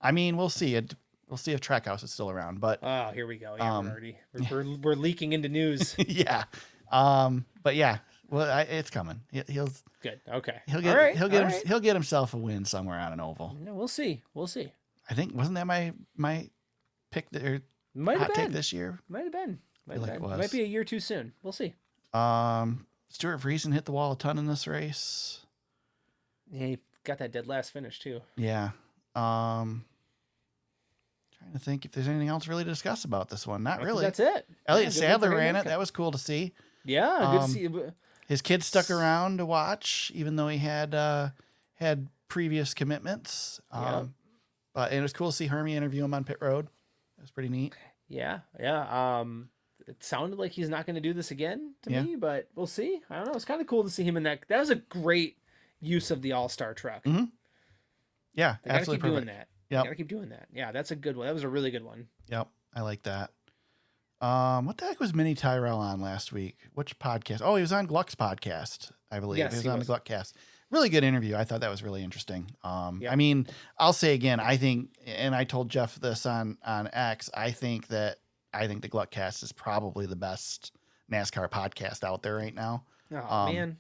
I mean, we'll see it. We'll see if Trackhouse is still around. But here we go. Yeah, we're leaking into news. Yeah. But yeah. Well, it's coming. He'll good. Okay. He'll get himself a win somewhere on an oval. Yeah, we'll see. I think wasn't that my pick or hot take this year? Might have been. It was. Might be a year too soon. We'll see. Stuart Friesen hit the wall a ton in this race. Yeah, he got that dead last finish too. Yeah. Trying to think if there's anything else really to discuss about this one. Not really. That's it. Elliott Yeah, Sadler ran it. That was cool to see. Yeah, good to see. His kids stuck around to watch, even though he had previous commitments. But it was cool to see Hermie interview him on pit road. It was pretty neat. Yeah. It sounded like he's not going to do this again to me, but we'll see. I don't know. It's kind of cool to see him in that. That was a great use of the All-Star truck. Mm-hmm. Yeah, they gotta absolutely keep perfect. doing that. Yep. Gotta keep doing that. Yeah, that's a good one. That was a really good one. Yep, I like that. What the heck was Mini Tyrell on last week? Which podcast? Oh, he was on Gluck's podcast, I believe. Yes, he was he on was. the Gluckcast. Really good interview. I thought that was really interesting. Yep. I mean, I'll say again, I think, and I told Jeff this on X, I think the Gluckcast is probably the best NASCAR podcast out there right now. Oh man.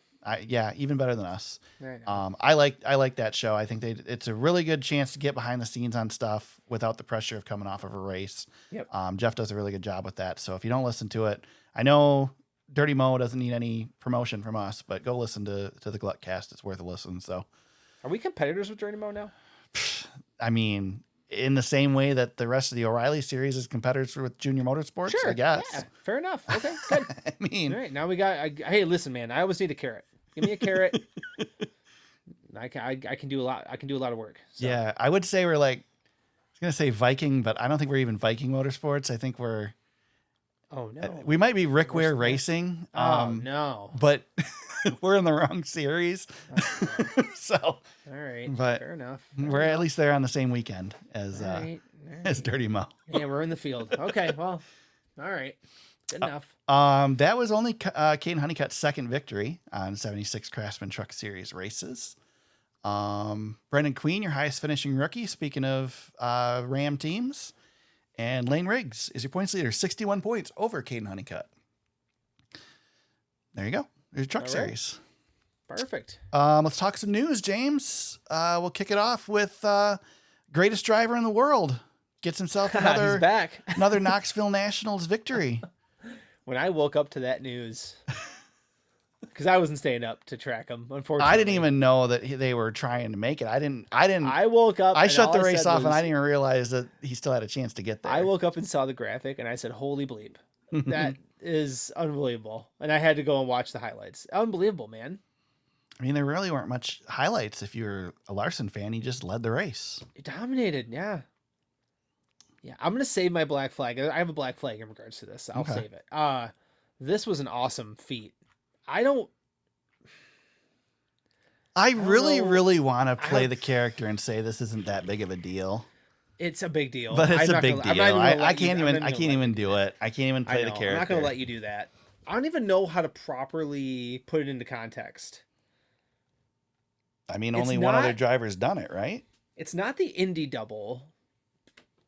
Even better than us. Right. I like that show. I think it's a really good chance to get behind the scenes on stuff without the pressure of coming off of a race. Yep. Jeff does a really good job with that. So if you don't listen to it, I know Dirty Mo doesn't need any promotion from us, but go listen to the Gluckcast. It's worth a listen. So, are we competitors with Dirty Mo now? I mean, in the same way that the rest of the O'Reilly series is competitors with Junior Motorsports, Sure. I guess. Yeah, fair enough. Okay, good. I mean, all right, now we got. Hey, listen, man. I always need a carrot. Give me a carrot. I can do a lot. I can do a lot of work. So. Yeah, I would say we're like, I was gonna say Viking, but I don't think we're even Viking Motorsports. I think we're. Oh no. We might be Rick Ware Racing. No. But we're in the wrong series. So. All right. But fair enough. We're at least there on the same weekend as All right. as Dirty Mo. Yeah, we're in the field. Okay. Well. All right. Good enough. That was only Kaden Honeycutt's second victory on 76 Craftsman Truck Series races. Brendan Queen, your highest finishing rookie. Speaking of Ram teams. And Lane Riggs is your points leader, 61 points over Kaden Honeycutt. There you go. There's your truck All series. Right. Perfect. Let's talk some news, James. We'll kick it off with greatest driver in the world. Gets himself He's back. another Knoxville Nationals victory. When I woke up to that news, because I wasn't staying up to track him, unfortunately. I didn't even know that they were trying to make it. I didn't. I woke up. I shut the race off, and I didn't even realize that he still had a chance to get there. I woke up and saw the graphic, and I said, "Holy bleep, that is unbelievable!" And I had to go and watch the highlights. Unbelievable, man. I mean, there really weren't much highlights. If you're a Larson fan, he just led the race. He dominated, yeah. Yeah, I'm gonna save my black flag. I have a black flag in regards to this. I'll save it. This was an awesome feat. I really want to play the character and say this isn't that big of a deal. It's a big deal. But it's a big deal. I can't even do it. I can't even play the character. I'm not going to let you do that. I don't even know how to properly put it into context. I mean, only one other driver's done it, right? It's not the Indy double,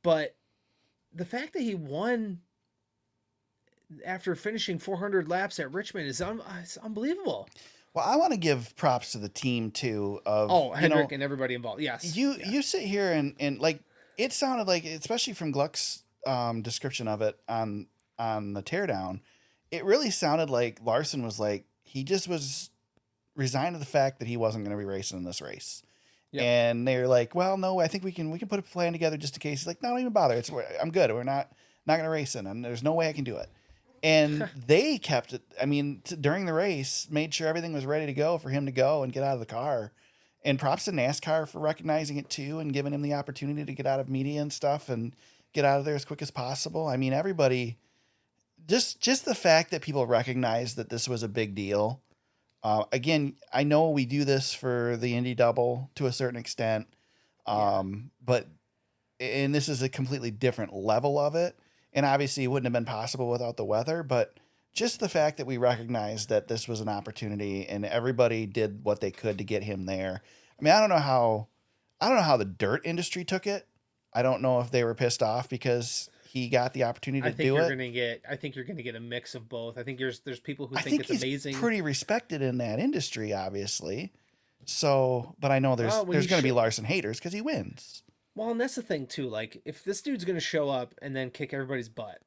but the fact that he won after finishing 400 laps at Richmond is unbelievable. Well, I want to give props to the team too. Hendrick and everybody involved. Yes. You sit here and like it sounded like, especially from Gluck's description of it on the teardown, it really sounded like Larson was like he just was resigned to the fact that he wasn't going to be racing in this race. Yep. And they're like, well, no, I think we can put a plan together just in case. He's like, no, don't even bother. I'm good. We're not going to race in, and there's no way I can do it. And they kept it. I mean, during the race, made sure everything was ready to go for him to go and get out of the car. And props to NASCAR for recognizing it too and giving him the opportunity to get out of media and stuff and get out of there as quick as possible. I mean, everybody, just the fact that people recognize that this was a big deal. Again, I know we do this for the Indy double to a certain extent, but this is a completely different level of it. And obviously it wouldn't have been possible without the weather, but just the fact that we recognized that this was an opportunity and everybody did what they could to get him there. I mean, I don't know how the dirt industry took it. I don't know if they were pissed off because he got the opportunity to do it. I think you're going to get a mix of both. I think there's people who think it's amazing. He's pretty respected in that industry, obviously. So, but I know there's going to be Larson haters because he wins. Well, and that's the thing too. Like, if this dude's going to show up and then kick everybody's butt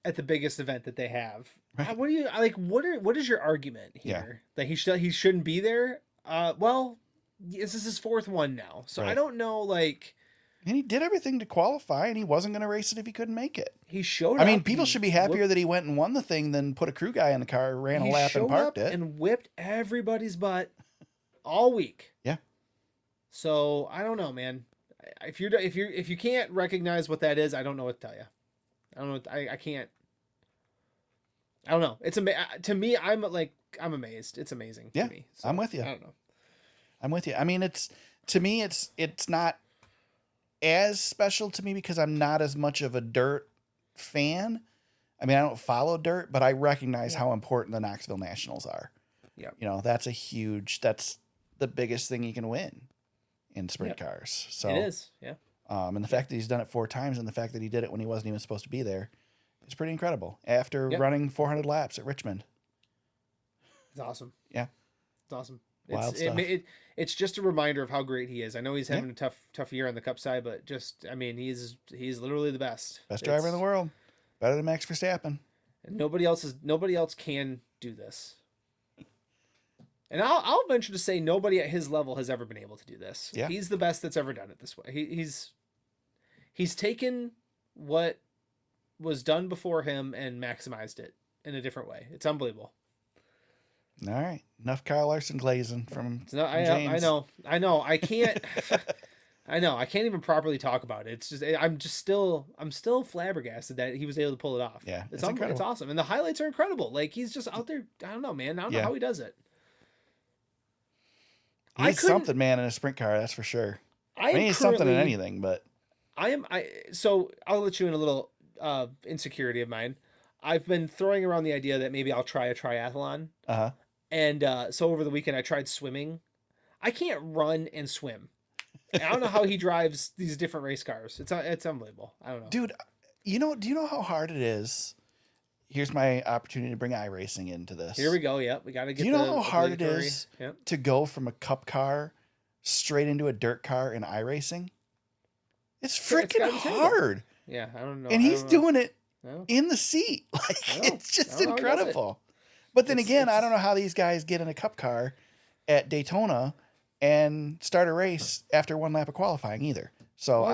at the biggest event that they have, what do you like? What is your argument here? That he shouldn't be there? Well, this is his 4th one now. So I Right. don't know, like, And he did everything to qualify, and he wasn't going to race it if he couldn't make it. he showed I up. mean, people he should be happier whooped- that he went and won the thing than put a crew guy in the car, ran a he lap, and showed parked up it. and whipped everybody's butt all week. Yeah. So I don't know, man. If you can't recognize what that is, I don't know what to tell you. I don't know. I can't. I don't know. It's to me. I'm amazed. It's amazing. Yeah, to me. So, I'm with you. I don't know. I'm with you. I mean, to me, it's not as special to me because I'm not as much of a dirt fan. I mean, I don't follow dirt, but I recognize how important the Knoxville Nationals are. Yeah. You know, that's the biggest thing you can win in sprint cars. So It is. Yeah. and the fact that he's done it 4 times and the fact that he did it when he wasn't even supposed to be there is pretty incredible after running 400 laps at Richmond. It's awesome. Yeah. It's awesome. Wild stuff. It's just a reminder of how great he is. I know he's having a tough year on the Cup side, but I mean, he's literally the best. Best driver in the world. Better than Max Verstappen. And nobody else can do this. And I'll venture to say nobody at his level has ever been able to do this. Yeah. He's the best that's ever done it this way. He's taken what was done before him and maximized it in a different way. It's unbelievable. All right. Enough Kyle Larson glazing from I know. I can't. I know. I can't even properly talk about it. It's just I'm still flabbergasted that he was able to pull it off. Yeah, it's incredible. It's awesome, and the highlights are incredible. Like he's just out there. I don't know, man. I don't know how he does it. He's something, man, in a sprint car. That's for sure. I mean, he's something in anything, but So I'll let you in a little insecurity of mine. I've been throwing around the idea that maybe I'll try a triathlon. And so over the weekend I tried swimming. I can't run and swim. I don't know how he drives these different race cars. It's unbelievable. I don't know. Dude, do you know how hard it is? Here's my opportunity to bring iRacing into this. Here we go. Yep. We got to get Do you know how hard it is to go from a cup car straight into a dirt car in iRacing? It's freaking hard. Yeah, I don't know. And he's doing it in the seat. Like, it's just incredible. But then again, I don't know how these guys get in a cup car at Daytona and start a race after 1 lap of qualifying either. So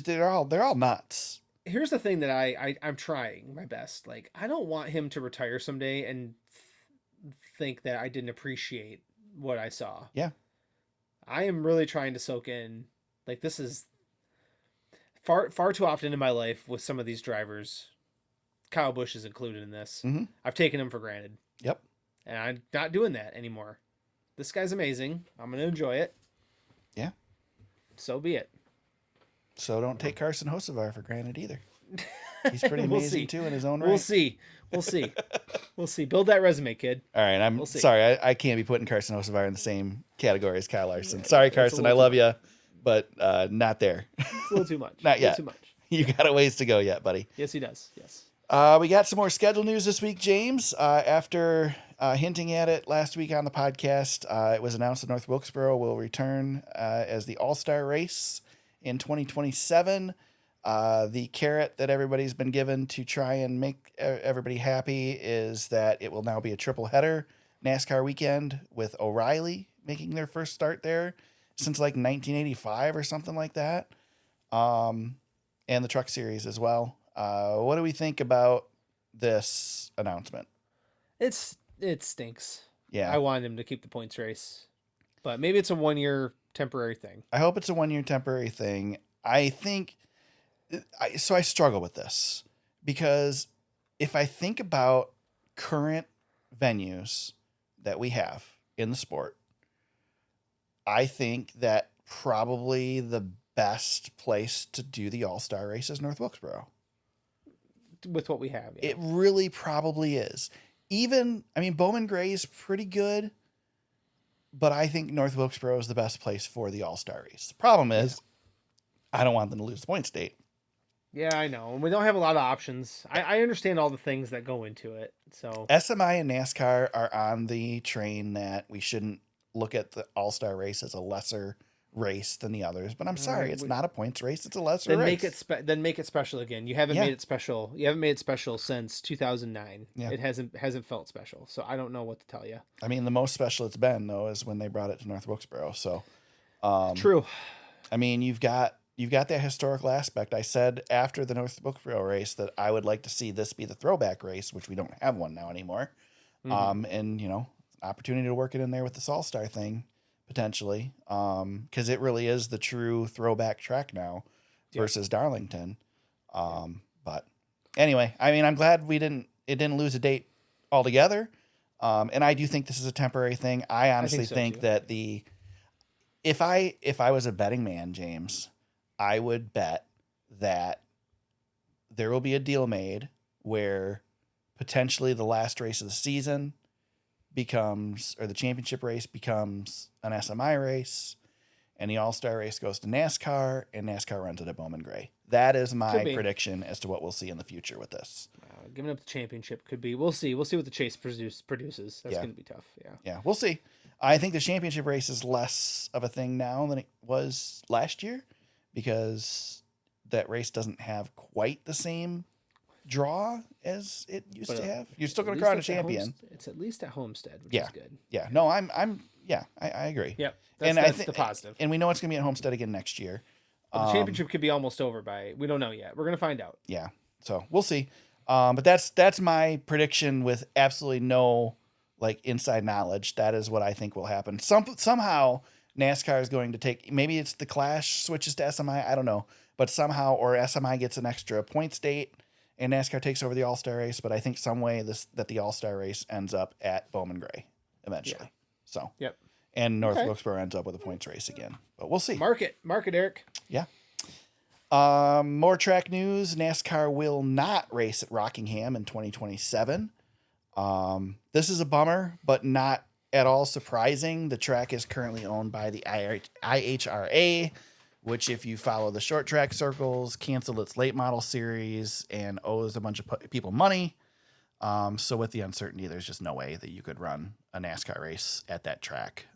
they're all nuts. Here's the thing that I'm trying my best. Like, I don't want him to retire someday and think that I didn't appreciate what I saw. Yeah. I am really trying to soak in, like, this is far too often in my life with some of these drivers. Kyle Busch is included in this. Mm-hmm. I've taken him for granted. Yep. And I'm not doing that anymore. This guy's amazing. I'm going to enjoy it. Yeah. So be it. So don't take Carson Hocevar for granted either. He's pretty amazing too in his own right. We'll see. We'll see. Build that resume, kid. All right. I'm sorry. I can't be putting Carson Hocevar in the same category as Kyle Larson. Sorry, Carson. I love you, but not there. It's a little too much. Not yet. Too much. You got a ways to go yet, buddy. Yes, he does. Yes. We got some more schedule news this week, James. After hinting at it last week on the podcast, it was announced that North Wilkesboro will return as the All-Star race in 2027. The carrot that everybody's been given to try and make everybody happy is that it will now be a triple header NASCAR weekend with O'Reilly making their first start there since like 1985 or something like that. And the Truck Series as well. What do we think about this announcement? It stinks. Yeah. I wanted him to keep the points race, but maybe it's a 1-year temporary thing. I hope it's a 1-year temporary thing. I think I struggle with this because if I think about current venues that we have in the sport, I think that probably the best place to do the All-Star race is North Wilkesboro. With what we have. Yeah. It really probably is. Bowman Gray is pretty good, but I think North Wilkesboro is the best place for the All-Star race. The problem is, I don't want them to lose the point state. Yeah, I know. We don't have a lot of options. I understand all the things that go into it. So SMI and NASCAR are on the train that we shouldn't look at the All-Star race as a lesser race than the others. But I'm sorry, it's not a points race. It's a lesser then race. Make it special again. You haven't made it special. You haven't made it special since 2009. Yeah. It hasn't felt special. So I don't know what to tell you. I mean, the most special it's been though is when they brought it to North Wilkesboro. So True. I mean, you've got that historical aspect. I said after the North Wilkesboro race that I would like to see this be the throwback race, which we don't have one now anymore. And opportunity to work it in there with this All-Star thing potentially, because it really is the true throwback track now versus Darlington. But anyway, I mean, I'm glad it didn't lose a date altogether. And I do think this is a temporary thing. I honestly think that if I was a betting man, James, I would bet that there will be a deal made where potentially the last race of the season the championship race becomes an SMI race, and the All-Star race goes to NASCAR, and NASCAR runs it at Bowman Gray. That is my prediction as to what we'll see in the future with this. Giving up the championship could be. We'll see. We'll see what the chase produces. That's going to be tough. Yeah. Yeah, we'll see. I think the championship race is less of a thing now than it was last year because that race doesn't have quite the same draw as it used to have. You're still going to crown a champion. It's at least at Homestead, which is good. Yeah. No, I agree. Yep. That's the positive. And we know it's going to be at Homestead again next year. But the championship could be almost over we don't know yet. We're going to find out. Yeah. So we'll see. But that's my prediction with absolutely no inside knowledge. That is what I think will happen. Somehow NASCAR is going to take, maybe it's the Clash switches to SMI. I don't know, but somehow, or SMI gets an extra points date and NASCAR takes over the All-Star race. But I think some way that the All-Star race ends up at Bowman Gray eventually. Yeah. So, yep. And North Wilkesboro ends up with a points race again, but we'll see. Mark it, Eric. Yeah. More track news. NASCAR will not race at Rockingham in 2027. This is a bummer, but not at all surprising. The track is currently owned by the IHRA, which, if you follow the short track circles, canceled its late model series and owes a bunch of people money. So with the uncertainty, there's just no way that you could run a NASCAR race at that track.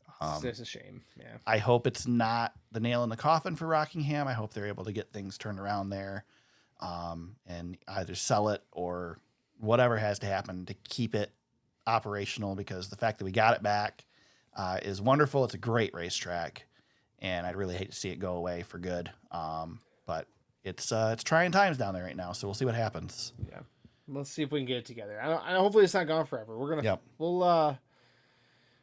It's a shame. Yeah. I hope it's not the nail in the coffin for Rockingham. I hope they're able to get things turned around there, and either sell it or whatever has to happen to keep it operational, because the fact that we got it back is wonderful. It's a great racetrack, and I'd really hate to see it go away for good. But it's trying times down there right now, so we'll see what happens. Yeah. Let's see if we can get it together. Hopefully it's not gone forever. We'll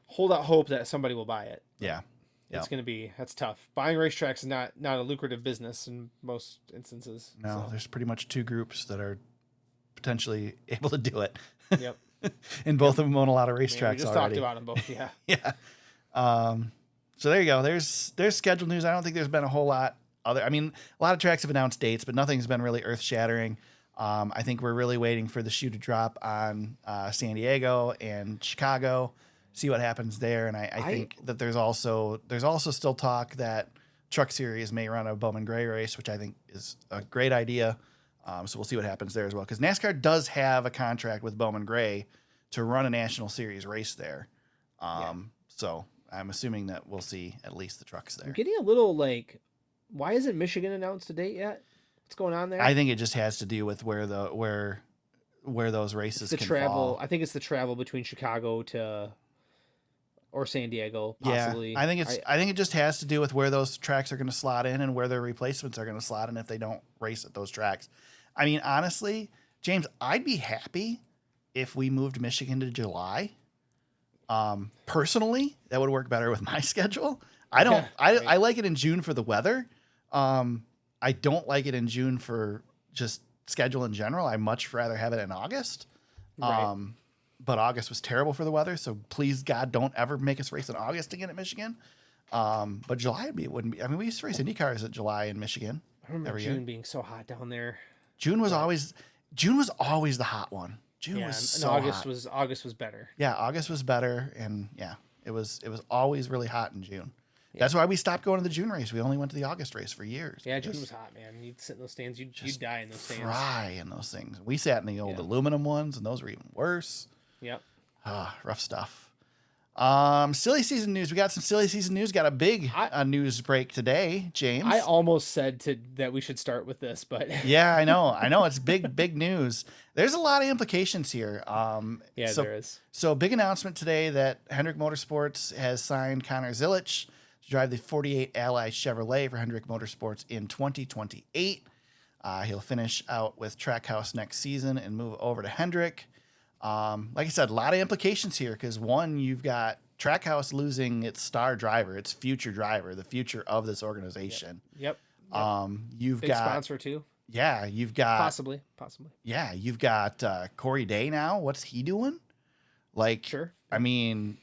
hold out hope that somebody will buy it. Yeah. That's tough. Buying racetracks is not a lucrative business in most instances. No, there's pretty much two groups that are potentially able to do it. Yep. And both of them own a lot of racetracks already. We just talked about them both, yeah. Yeah. So there you go. There's scheduled news. I don't think there's been a whole lot a lot of tracks have announced dates, but nothing's been really earth-shattering. I think we're really waiting for the shoe to drop on San Diego and Chicago, see what happens there. And I think that there's also still talk that Truck Series may run a Bowman Gray race, which I think is a great idea. So we'll see what happens there as well, because NASCAR does have a contract with Bowman Gray to run a National Series race there. So I'm assuming that we'll see at least the trucks there. I'm getting a little why isn't Michigan announced a date yet? What's going on there? I think it just has to do with where those races can fall. I think it's the travel between Chicago or San Diego, possibly. Yeah, I think it just has to do with where those tracks are going to slot in and where their replacements are going to slot in if they don't race at those tracks. I mean, honestly, James, I'd be happy if we moved Michigan to July. Personally, that would work better with my schedule. I like it in June for the weather. I don't like it in June for just schedule in general. I much rather have it in August. Right. But August was terrible for the weather, so please God, don't ever make us race in August again at Michigan. But July wouldn't be. I mean, we used to race Indy cars at July in Michigan. I remember June being so hot down there. June was always the hot one. August was better. Yeah, August was better, and it was always really hot in June. Yeah. That's why we stopped going to the June race. We only went to the August race for years. Yeah, June was hot, man. You'd sit in those stands, you'd die in those stands. Fry in those things. We sat in the old aluminum ones, and those were even worse. Yep. Rough stuff. Silly season news. We got some silly season news. Got a big news break today, James. I almost said that we should start with this, but yeah, I know. It's big news. There's a lot of implications here. There is. So big announcement today that Hendrick Motorsports has signed Connor Zilisch to drive the 48 Ally Chevrolet for Hendrick Motorsports in 2028. He'll finish out with Trackhouse next season and move over to Hendrick. Like I said, a lot of implications here because one, you've got Trackhouse losing its star driver, its future driver, the future of this organization. Yep. You've big got sponsor too. Yeah, you've got possibly. Yeah, you've got Corey Day now. What's he doing? Like, sure. I mean,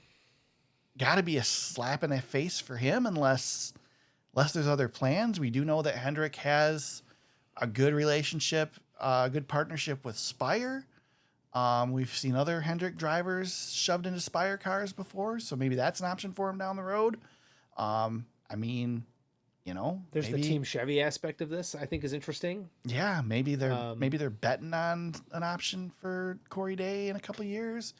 got to be a slap in the face for him unless there's other plans. We do know that Hendrick has a good relationship, a good partnership with Spire. We've seen other Hendrick drivers shoved into Spire cars before, so maybe that's an option for him down the road. I mean, there's the Team Chevy aspect of this. I think is interesting. Yeah, maybe they're betting on an option for Corey Day in a couple of years.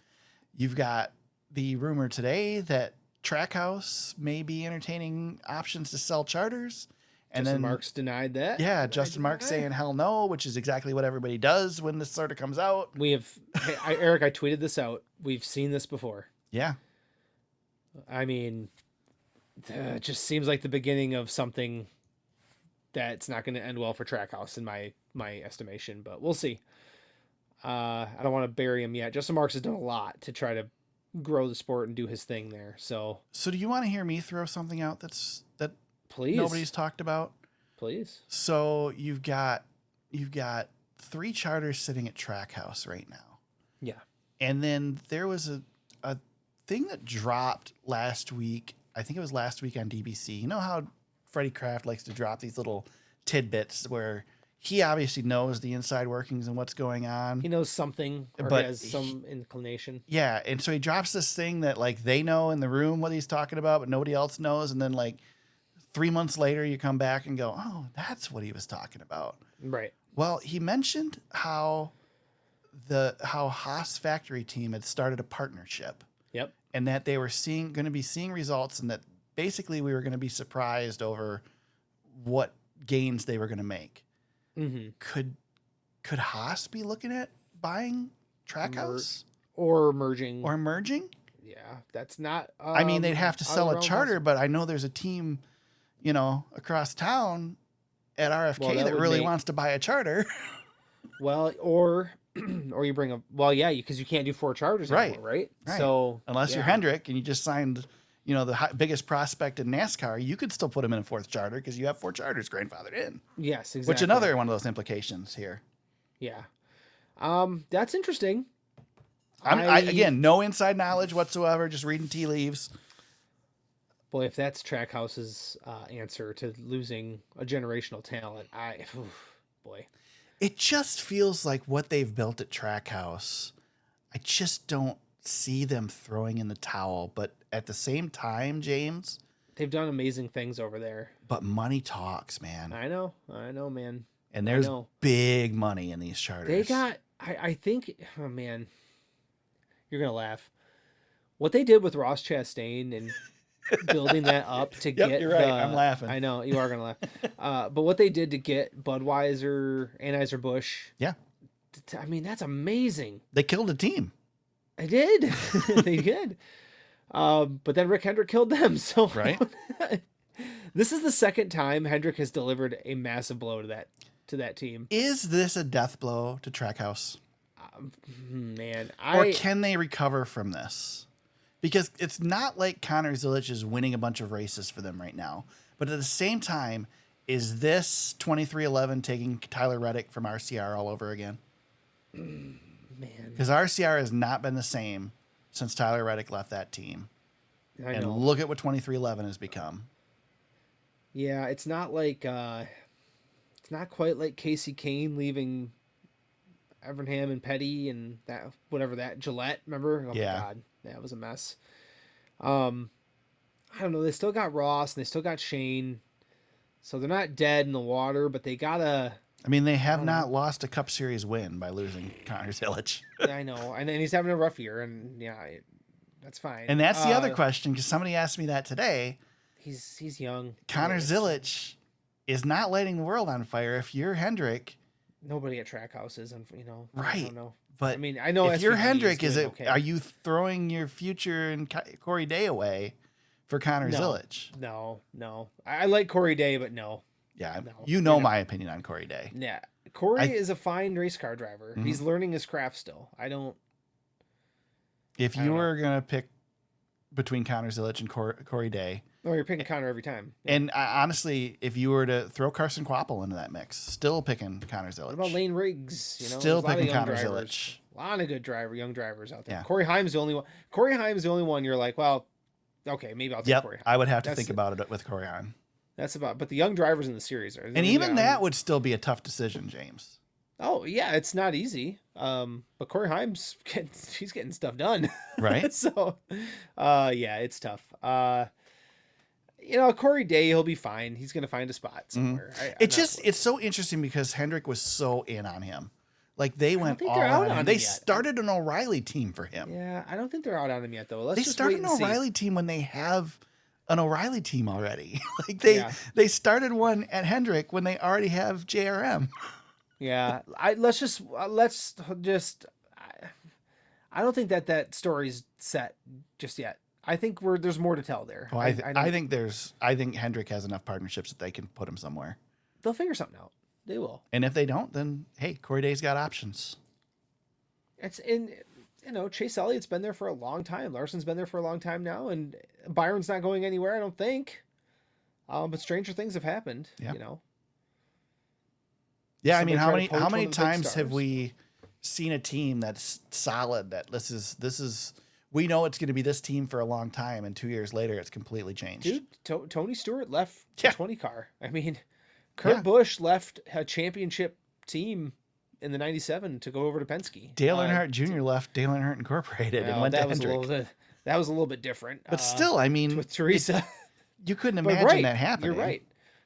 You've got the rumor today that Trackhouse may be entertaining options to sell charters. And Justin then Marks denied that. Yeah, Justin Marks saying hell no, which is exactly what everybody does when this sort of comes out. Eric, I tweeted this out. We've seen this before. Yeah. I mean, it just seems like the beginning of something that's not going to end well for Trackhouse in my estimation, but we'll see. I don't want to bury him yet. Justin Marks has done a lot to try to grow the sport and do his thing there. So do you want to hear me throw something out that please nobody's talked about? Please. So you've got 3 charters sitting at Trackhouse right now. Yeah. And then there was a thing that dropped last week. I think it was last week on DBC. You know how Freddie Kraft likes to drop these little tidbits where he obviously knows the inside workings and what's going on. He knows something, or but he has some inclination. Yeah, and so he drops this thing that like they know in the room what he's talking about, but nobody else knows. And then like 3 months later, you come back and go, "Oh, that's what he was talking about." Right. Well, he mentioned how Haas factory team had started a partnership. Yep. And that they were going to be seeing results, and that basically we were going to be surprised over what gains they were going to make. Mm-hmm. Could Haas be looking at buying Trackhouse or merging? Yeah, that's not. I mean, they'd have to sell a charter, but I know there's a team, across town at RFK that really wants to buy a charter. Well, or you bring because you can't do 4 charters anymore, right? So unless you're Hendrick and you just signed, the biggest prospect in NASCAR, you could still put him in a 4th charter because you have 4 charters grandfathered in. Yes, exactly. Which another one of those implications here. Yeah, that's interesting. Again, no inside knowledge whatsoever, just reading tea leaves. Boy, if that's Trackhouse's answer to losing a generational talent, boy. It just feels like what they've built at Trackhouse. I just don't see them throwing in the towel. But at the same time, James, they've done amazing things over there. But money talks, man. I know, man. And there's big money in these charters. They got, I think, oh man, you're going to laugh. What they did with Ross Chastain and building that up to get you're right. I'm laughing. I know you are gonna laugh. But what they did to get Budweiser, Anheuser-Busch, yeah, I mean that's amazing. They killed a team. They did. They did. But then Rick Hendrick killed them. So right. This is the second time Hendrick has delivered a massive blow to that team. Is this a death blow to Trackhouse? Man, or can they recover from this? Because it's not like Connor Zilisch is winning a bunch of races for them right now. But at the same time, is this 2311 taking Tyler Reddick from RCR all over again? Man. Because RCR has not been the same since Tyler Reddick left that team. I know. And look at what 2311 has become. Yeah, it's not like it's not quite like Casey Kane leaving Evernham and Petty and that Gillette, remember? Oh yeah. My God. That was a mess. I don't know. They still got Ross and they still got Shane. So they're not dead in the water, but they gotta. I mean, they have not lost a Cup Series win by losing Connor Zilisch. Yeah, I know. And he's having a rough year. And yeah, That's fine. And that's the other question, because somebody asked me that today. He's young. Connor Zilisch is not lighting the world on fire. If you're Hendrick, nobody at track houses, and right? I don't know. But I mean, I know if you're Hendrick, okay. Are you throwing your future and Corey Day away for Connor Zilisch? No. I like Corey Day, but no. Yeah, no. My opinion on Corey Day. Yeah, Corey is a fine race car driver. Mm-hmm. He's learning his craft still. If you were gonna pick between Connor Zilisch and Corey Day, you're picking Connor every time. Yeah. And honestly, if you were to throw Carson Kvapil into that mix, still picking Connor Zilisch. What about Lane Riggs? Still picking Connor Zilisch. A lot of good young drivers out there. Yeah. Corey Haim's the only one. Corey Haim's the only one. You're like, well, okay, maybe I'll take Corey Haim. I would have to think about it with Corey Haim. But the young drivers in the series are. And even that would still be a tough decision, James. Oh yeah, it's not easy. But Corey Haim's getting stuff done. Right. So, yeah, it's tough. Corey Day, he'll be fine. He's going to find a spot somewhere. Mm-hmm. It's so interesting because Hendrick was so in on him. Like they went all on him. They started an O'Reilly team for him. Yeah, I don't think they're out on him yet though. They started an O'Reilly team when they have an O'Reilly team already. Like they started one at Hendrick when they already have JRM. Yeah, let's just. I don't think that story's set just yet. I think there's more to tell there. Oh, I think Hendrick has enough partnerships that they can put him somewhere. They'll figure something out. They will. And if they don't, then hey, Corey Day's got options. Chase Elliott's been there for a long time. Larson's been there for a long time now, and Byron's not going anywhere, I don't think. But stranger things have happened. Yeah. Yeah, I mean, how many times have we seen a team that's solid, that this is we know it's going to be this team for a long time, and 2 years later it's completely changed. Dude, Tony Stewart left the 20 car. I mean, Kurt Busch left a championship team in the 97 to go over to Penske. Dale Earnhardt Jr. left Dale Earnhardt Incorporated and went to Hendrick. That was a little bit different. But still, I mean, with Teresa, you couldn't imagine that happening. You're right.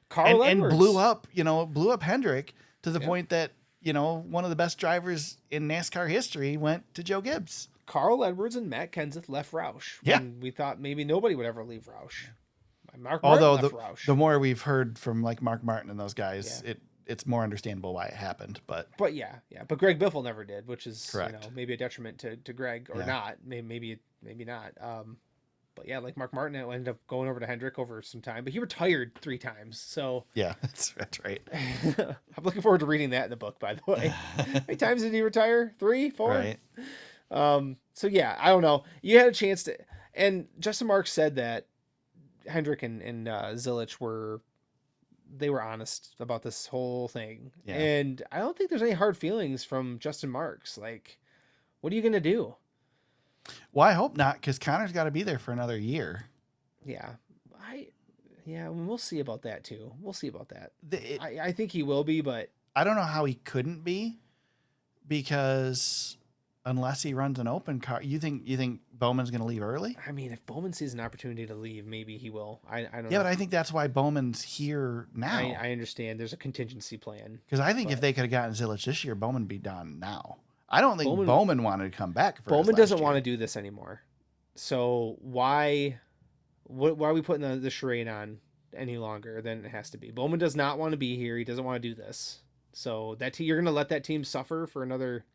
Carl Edwards. And blew up Hendrick to the point that, one of the best drivers in NASCAR history went to Joe Gibbs. Carl Edwards and Matt Kenseth left Roush. Yeah. When we thought maybe nobody would ever leave Roush. Although the more we've heard from like Mark Martin and those guys, it's more understandable why it happened. But yeah. But Greg Biffle never did, which is correct. Maybe a detriment to Greg or not. Maybe not. But yeah, like Mark Martin ended up going over to Hendrick over some time, but he retired 3 times. So yeah, that's right. I'm looking forward to reading that in the book, by the way. How many times did he retire? 3, 4? Right. So yeah, I don't know. You had a chance to, and Justin Marks said that Hendrick and Zilisch were honest about this whole thing. Yeah. And I don't think there's any hard feelings from Justin Marks. Like, what are you going to do? Well, I hope not, because Connor's got to be there for another year. Yeah. We'll see about that too. We'll see about that. I think he will be, but I don't know how he couldn't be, because unless he runs an open car, you think Bowman's going to leave early? I mean, if Bowman sees an opportunity to leave, maybe he will. I don't know. Yeah, but I think that's why Bowman's here now. I understand. There's a contingency plan. Because I think if they could have gotten Zilisch this year, Bowman would be done now. I don't think Bowman wanted to come back. Bowman doesn't want to do this anymore. So why are we putting the charade on any longer than it has to be? Bowman does not want to be here. He doesn't want to do this. So you're going to let that team suffer for another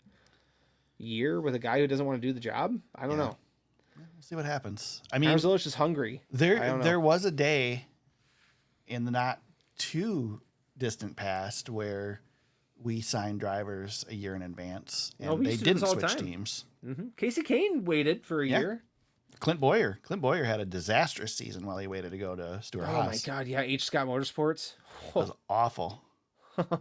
year with a guy who doesn't want to do the job? I don't know. We'll see what happens. I mean, Zilisch is hungry. There was a day in the not too distant past where we signed drivers a year in advance, and they didn't switch teams. Mm-hmm. Casey Kane waited for a year. Clint Boyer had a disastrous season while he waited to go to Stuart Haas. Oh my God. Yeah. H. Scott Motorsports. That was awful.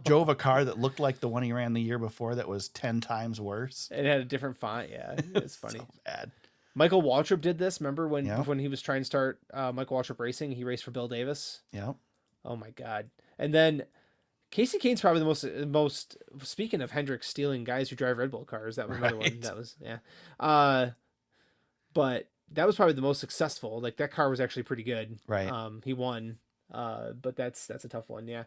Drove a car that looked like the one he ran the year before that was 10 times worse. It had a different font. Yeah. It's funny. So bad. Michael Waltrip did this. Remember when he was trying to start Michael Waltrip Racing, he raced for Bill Davis. Yep. Oh my God. And then Casey Kane's probably the most speaking of Hendrick stealing guys who drive Red Bull cars. That was another one. That was, but that was probably the most successful. Like that car was actually pretty good. Right. He won. But that's a tough one. Yeah.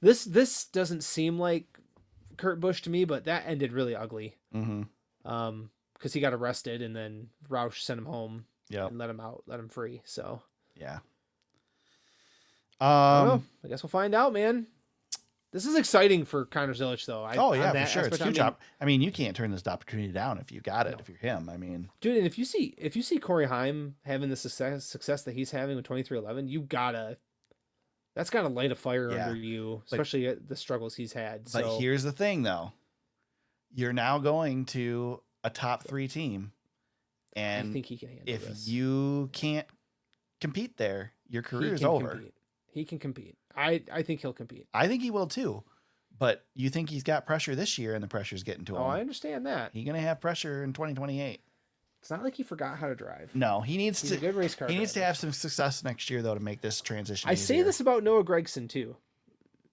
This doesn't seem like Kurt Busch to me, but that ended really ugly. Mm-hmm. because he got arrested and then Roush sent him home and let him free. So yeah. I don't know. I guess we'll find out, man. This is exciting for Connor Zilisch, though. For sure. It's a huge I mean, you can't turn this opportunity down if you got it. If you're him, I mean, dude. And if you see Corey Heim having the success that he's having with 23XI, that's gotta light a fire under you, especially at the struggles he's had. But here's the thing, though. You're now going to a top 3 team, and I think he can handle if this. you can't compete there, your career is over. He can compete. I think he'll compete. I think he will too. But you think he's got pressure this year, and the pressure's getting to him. Oh, I understand that. He's going to have pressure in 2028. It's not like he forgot how to drive. No, he's a good race car driver. Needs to have some success next year, though, to make this transition I easier. say this about Noah Gragson, too.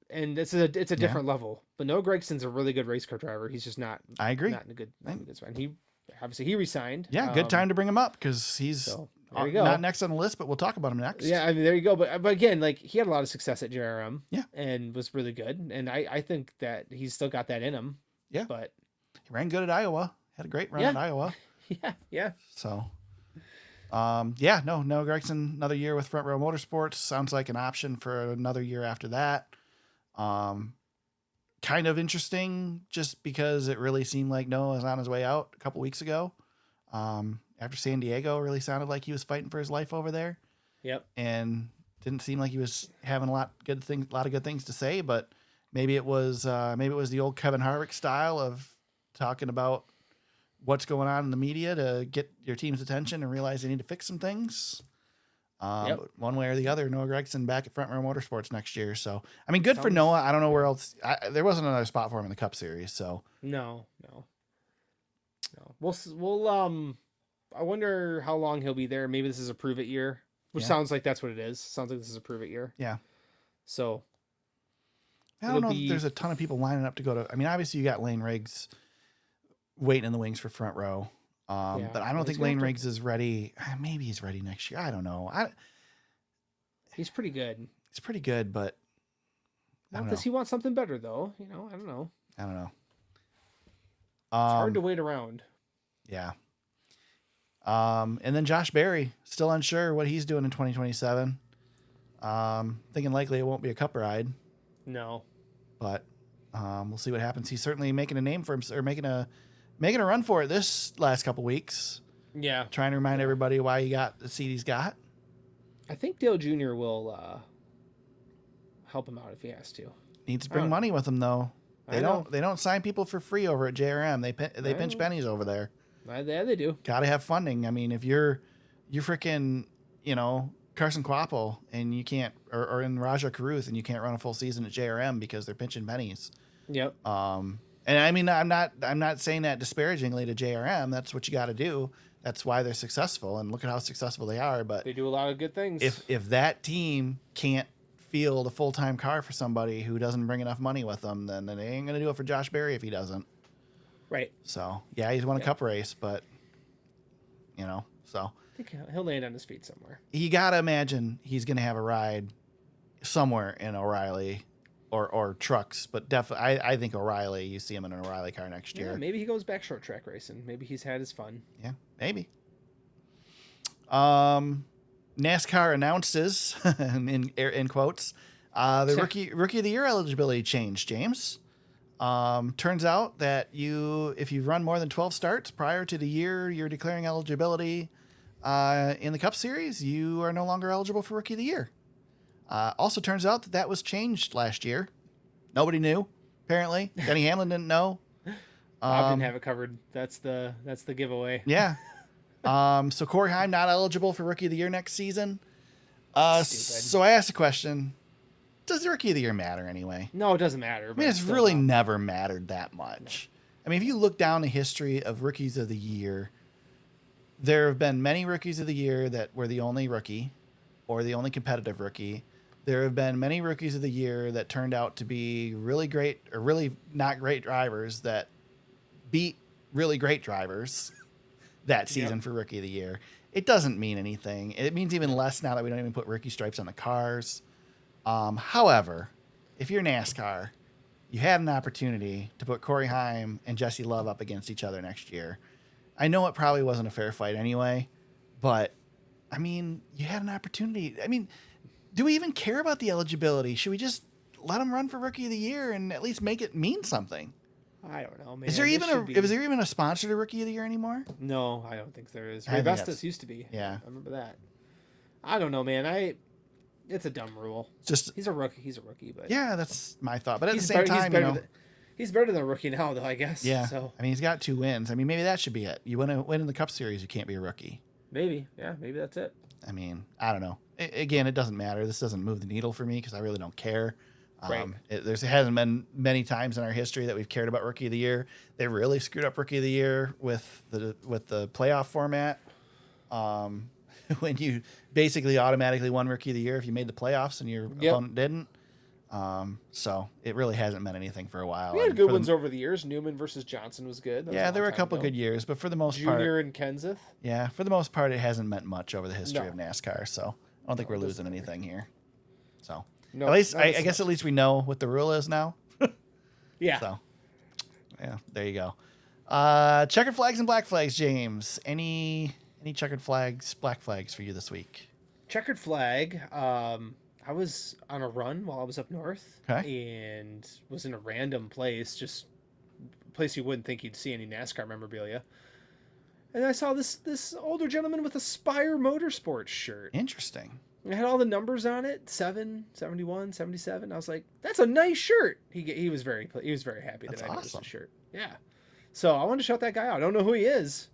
And it's a different level. But Noah Gregson's a really good race car driver. He's just not. I agree. Not in a good spot. He resigned. Yeah, good time to bring him up because he's there you go. Not next on the list, but we'll talk about him next. Yeah, I mean, there you go. But again, like, he had a lot of success at JRM. Yeah. And was really good. And I think that he's still got that in him. Yeah. But he ran good at Iowa. Had a great run at Iowa. Yeah. So, Noah Gragson, another year with Front Row Motorsports. Sounds like an option for another year after that. Kind of interesting just because it really seemed like Noah was on his way out a couple weeks ago. After San Diego, really sounded like he was fighting for his life over there. Yep. And didn't seem like he was having a lot of good things to say, but maybe it was the old Kevin Harvick style of talking about what's going on in the media to get your team's attention and realize they need to fix some things. But one way or the other, Noah Gragson back at Front Row Motorsports next year. So, I mean, good for Noah. I don't know where else. There wasn't another spot for him in the Cup Series. So no. We'll I wonder how long he'll be there. Maybe this is a prove it year, which sounds like that's what it is. Sounds like this is a prove it year. Yeah. So I don't know if there's a ton of people lining up to go to. I mean, obviously you got Lane Riggs waiting in the wings for Front Row. But I don't think Lane Riggs is ready. Maybe he's ready next year. I don't know. He's pretty good. He's pretty good, but does he want something better though? I don't know. It's hard to wait around. Yeah. And then Josh Berry, still unsure what he's doing in 2027. Thinking likely it won't be a Cup ride. No. But we'll see what happens. He's certainly making a name for him, or making a run for it this last couple weeks. Yeah. Trying to remind everybody why he got the seat he's got. I think Dale Jr. will help him out if he has to. Needs to bring money with him though. They don't sign people for free over at JRM. They pinch pennies over there. Yeah, they do. Got to have funding. I mean, if you're freaking, Carson Quapple and you can't, or in Raja Caruth and you can't run a full season at JRM because they're pinching pennies. Yep. And I mean, I'm not saying that disparagingly to JRM. That's what you got to do. That's why they're successful, and look at how successful they are. But they do a lot of good things. If that team can't field a full-time car for somebody who doesn't bring enough money with them, then they ain't gonna do it for Josh Berry if he doesn't. Right. So yeah, he's won a Cup race, but so I think he'll land on his feet somewhere. You gotta imagine he's gonna have a ride somewhere in O'Reilly or trucks, but definitely I think O'Reilly. You see him in an O'Reilly car next year. Maybe he goes back short track racing. Maybe he's had his fun. Yeah, maybe. NASCAR announces in quotes the rookie of the year eligibility change. James, turns out that if you've run more than 12 starts prior to the year you're declaring eligibility in the Cup Series, you are no longer eligible for rookie of the year. Also turns out that was changed last year. Nobody knew, apparently. Denny Hamlin didn't know. Bob didn't have it covered. That's the giveaway. Yeah. So Corey Heim not eligible for rookie of the year next season. So I asked a question: does the rookie of the year matter anyway? No, it doesn't matter. I mean, it's really never mattered that much. No. I mean, if you look down the history of rookies of the year, there have been many rookies of the year that were the only rookie or the only competitive rookie. There have been many rookies of the year that turned out to be really great or really not great drivers that beat really great drivers that season for rookie of the year. It doesn't mean anything. It means even less now that we don't even put rookie stripes on the cars. However, if you're NASCAR, you had an opportunity to put Corey Heim and Jesse Love up against each other next year. I know it probably wasn't a fair fight anyway, but I mean, you had an opportunity. I mean, do we even care about the eligibility? Should we just let him run for Rookie of the Year and at least make it mean something? I don't know, man. Is there even a sponsor to Rookie of the Year anymore? No, I don't think there is. I think Vestas used to be. Yeah. I remember that. I don't know, man. It's a dumb rule. Just he's a rookie, but yeah, that's my thought. But at the same time, he's better than a rookie now, though, I guess. Yeah. So I mean, he's got 2 wins. I mean, maybe that should be it. You want to win in the Cup Series, you can't be a rookie. Maybe, yeah, maybe that's it. I mean, I don't know. Again, it doesn't matter. This doesn't move the needle for me because I really don't care. Right. There hasn't been many times in our history that we've cared about Rookie of the Year. They really screwed up Rookie of the Year with the playoff format. When you basically automatically won Rookie of the Year if you made the playoffs and your opponent didn't. So it really hasn't meant anything for a while. We had good ones over the years. Newman versus Johnson was good. There were a couple good years, but for the most part, Junior and Kenseth. Yeah, for the most part, it hasn't meant much over the history of NASCAR. So I don't think we're losing anything here. So at least I guess at least we know what the rule is now. Yeah. So yeah, there you go. Checkered flags and black flags, James. Any checkered flags, black flags for you this week? Checkered flag. I was on a run while I was up north and was in a random place, just a place you wouldn't think you'd see any NASCAR memorabilia. And I saw this older gentleman with a Spire Motorsports shirt. Interesting. It had all the numbers on it, 7, 71, 77. I was like, that's a nice shirt. He was very happy that I noticed the shirt. Yeah. So I wanted to shout that guy out. I don't know who he is,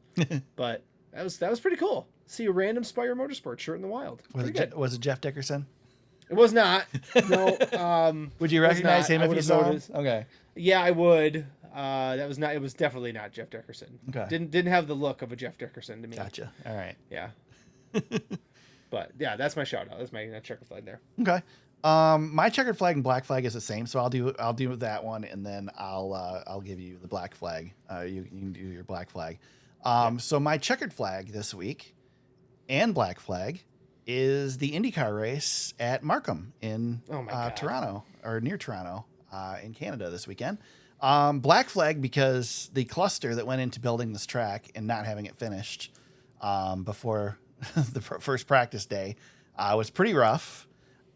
but that was pretty cool. See a random Spire Motorsports shirt in the wild. Was it Jeff Dickerson? It was not. No. Would you recognize him if you saw him? Okay. Yeah, I would. That was not. It was definitely not Jeff Dickerson. Okay. Didn't have the look of a Jeff Dickerson to me. Gotcha. All right. Yeah. But yeah, that's my shout out. That's my checkered flag there. Okay. My checkered flag and black flag is the same, so I'll do that one, and then I'll give you the black flag. You can do your black flag. So my checkered flag this week and black flag is the IndyCar race at Markham in Toronto, or near Toronto, in Canada this weekend. Black flag because the cluster that went into building this track and not having it finished before the first practice day was pretty rough.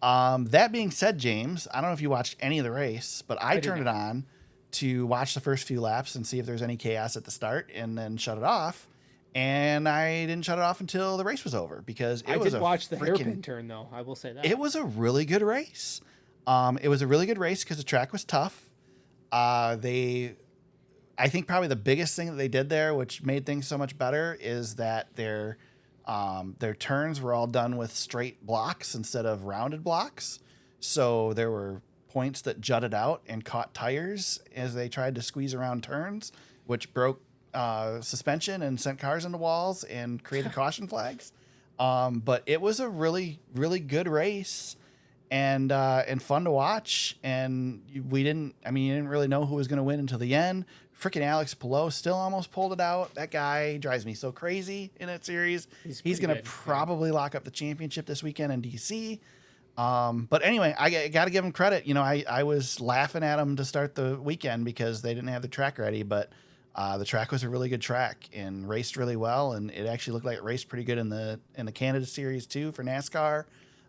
That being said, James, I don't know if you watched any of the race, but I turned it on to watch the first few laps and see if there's any chaos at the start and then shut it off. And I didn't shut it off until the race was over because I did watch the hairpin turn, though. I will say that. It was a really good race. It was a really good race because the track was tough. I think probably the biggest thing that they did there, which made things so much better, is that their turns were all done with straight blocks instead of rounded blocks. So there were points that jutted out and caught tires as they tried to squeeze around turns, which broke suspension and sent cars into walls and created caution flags. But it was a really, really good race and fun to watch. And you didn't really know who was going to win until the end. Freaking Alex Palou still almost pulled it out. That guy drives me so crazy in that series. He's going to probably lock up the championship this weekend in DC. But anyway, I got to give him credit. I was laughing at him to start the weekend because they didn't have the track ready, but the track was a really good track and raced really well. And it actually looked like it raced pretty good in the Canada series too for NASCAR.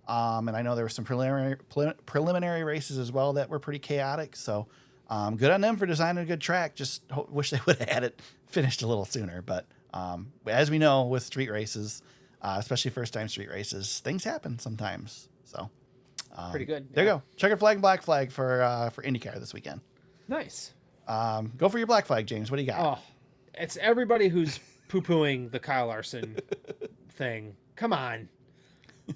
And I know there were some preliminary races as well that were pretty chaotic. So good on them for designing a good track. Just wish they would have had it finished a little sooner. But as we know with street races, especially first-time street races, things happen sometimes. So pretty good. There you go. Checkered flag and black flag for IndyCar this weekend. Nice. Go for your black flag, James. What do you got? Oh, it's everybody who's poo-pooing the Kyle Larson thing. Come on.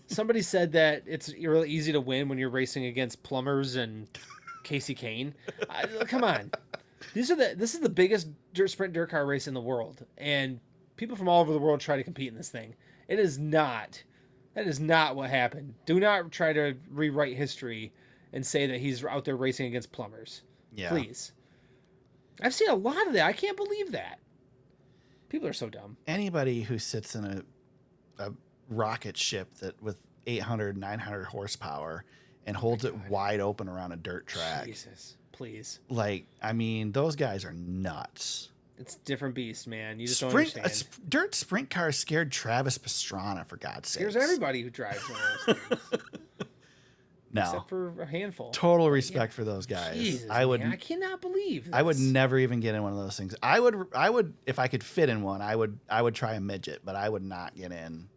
Somebody said that it's really easy to win when you're racing against plumbers and Casey Kane. Come on. This is the biggest sprint dirt car race in the world, and people from all over the world try to compete in this thing. That is not what happened. Do not try to rewrite history and say that he's out there racing against plumbers. Yeah. Please. I've seen a lot of that. I can't believe that. People are so dumb. Anybody who sits in a rocket ship that with 800, 900 horsepower and holds it wide open around a dirt track. Jesus, please. Those guys are nuts. It's a different beast, man. You just don't Sprint, understand. dirt sprint car scared Travis Pastrana, for God's sake. Scares everybody who drives one of those things. No. Except for a handful. Total respect for those guys. Jesus, I would. man, I cannot believe this. I would never even get in one of those things. I would if I could fit in one. I would try a midget, but I would not get in.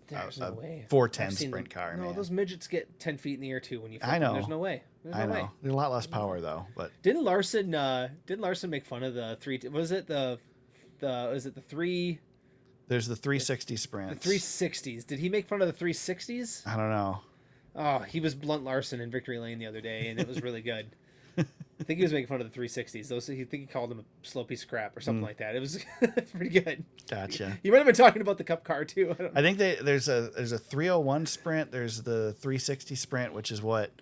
There's no way. 410 sprint car. No, man. those midgets get 10 feet in the air too when you. Flip I know. Them. There's no way. I know. There's a lot less power though, but didn't Larson make fun of the three? Was it the three? There's the 360 sprints. The 360s. Did he make fun of the 360s? I don't know. Oh, he was Blunt Larson in Victory Lane the other day, and it was really good. I think he was making fun of the 360s. He think he called them a slow piece of crap or something like that. It was pretty good. Gotcha. You might have been talking about the Cup car too. I think there's a 301 sprint. There's the 360 sprint, which is what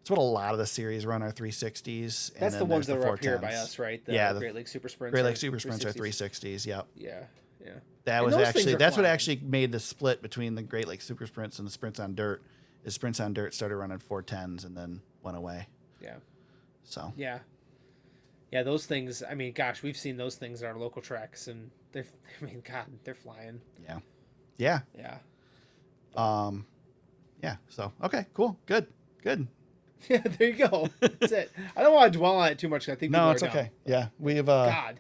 a lot of the series run are 360s. That's the ones that are up here by us, right? The Great Lakes Super Sprints. Great Lakes Super Sprints are 360s. Yep. Yeah. Yeah. That's what actually made the split between the Great Lakes Super Sprints and the Sprints on Dirt. Is Sprints on Dirt started running 410s and then went away. Yeah. So. Yeah. Yeah, those things. I mean, gosh, we've seen those things at our local tracks, and they're flying. Yeah. Yeah. Yeah. Yeah. So okay, cool, good. Yeah, there you go. That's it. I don't want to dwell on it too much. I think no, it's okay. Yeah, we've God.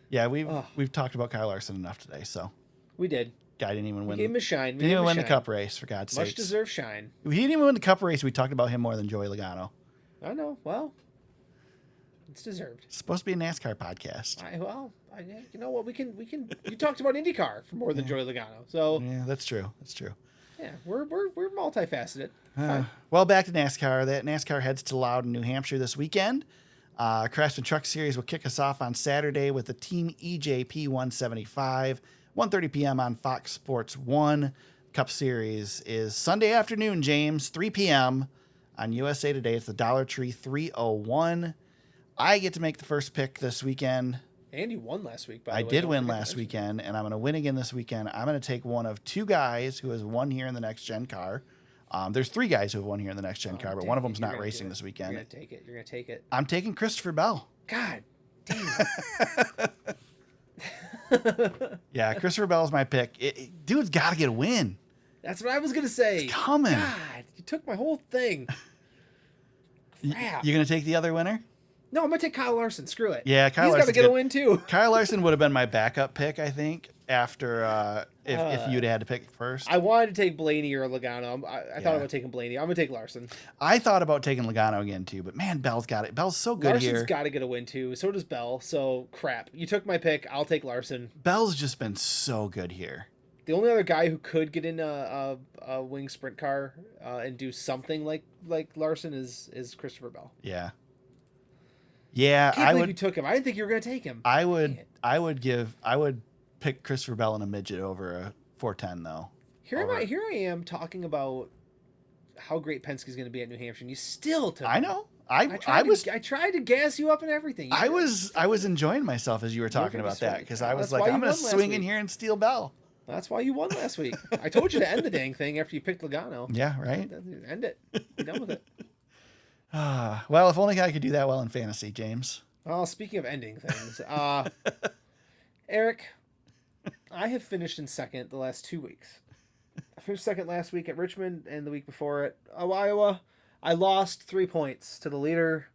Yeah, we've talked about Kyle Larson enough today, so we did. Guy didn't even win. We gave him a shine. Didn't even win the Cup race, for God's sake. Much deserved shine. He didn't even win the Cup race. We talked about him more than Joey Logano. I know. Well, it's deserved. It's supposed to be a NASCAR podcast. You know what? We can. You talked about IndyCar for more than Joey Logano, so yeah, that's true. Yeah, we're multifaceted. Well, back to NASCAR. That NASCAR heads to Loudon, New Hampshire this weekend. Craftsman Truck Series will kick us off on Saturday with the Team EJP 175, 1:30 p.m. on Fox Sports 1. Cup Series is Sunday afternoon, James, 3 p.m. on USA Today. It's the Dollar Tree 301. I get to make the first pick this weekend. And you won last week, by the way. I did win last weekend, and I'm going to win again this weekend. I'm going to take one of two guys who has won here in the next gen car. There's three guys who have won here in the next gen car, but one of them's not racing this weekend. You're going to take it. I'm taking Christopher Bell. God damn it. Yeah, Christopher Bell's my pick. Dude's got to get a win. That's what I was going to say. It's coming. God, you took my whole thing. Crap. You going to take the other winner? No, I'm going to take Kyle Larson. Screw it. Yeah, Kyle Larson. He's got to get a win, too. Kyle Larson would have been my backup pick, I think, after if you'd had to pick first. I wanted to take Blaney or Logano. I thought about taking Blaney. I'm going to take Larson. I thought about taking Logano again, too, but man, Bell's got it. Bell's so good Larson's here. Larson's got to get a win, too. So does Bell. So, crap. You took my pick. I'll take Larson. Bell's just been so good here. The only other guy who could get in a wing sprint car and do something like Larson is Christopher Bell. Yeah. Yeah, I would. You took him. I didn't think you were going to take him. I would pick Christopher Bell in a midget over a 410 though. Here I am talking about how great Penske's going to be at New Hampshire, and you still took him. I know. I tried to gas you up and everything. I was enjoying myself as you were talking about that because I was like, I'm going to swing in here and steal Bell. That's why you won last week. I told you to end the dang thing after you picked Logano. Yeah, right. End it. Be done with it. Well, if only I could do that well in fantasy, James. Well, speaking of ending things, Eric, I have finished in second the last 2 weeks. I finished second last week at Richmond and the week before at Iowa. I lost 3 points to the leader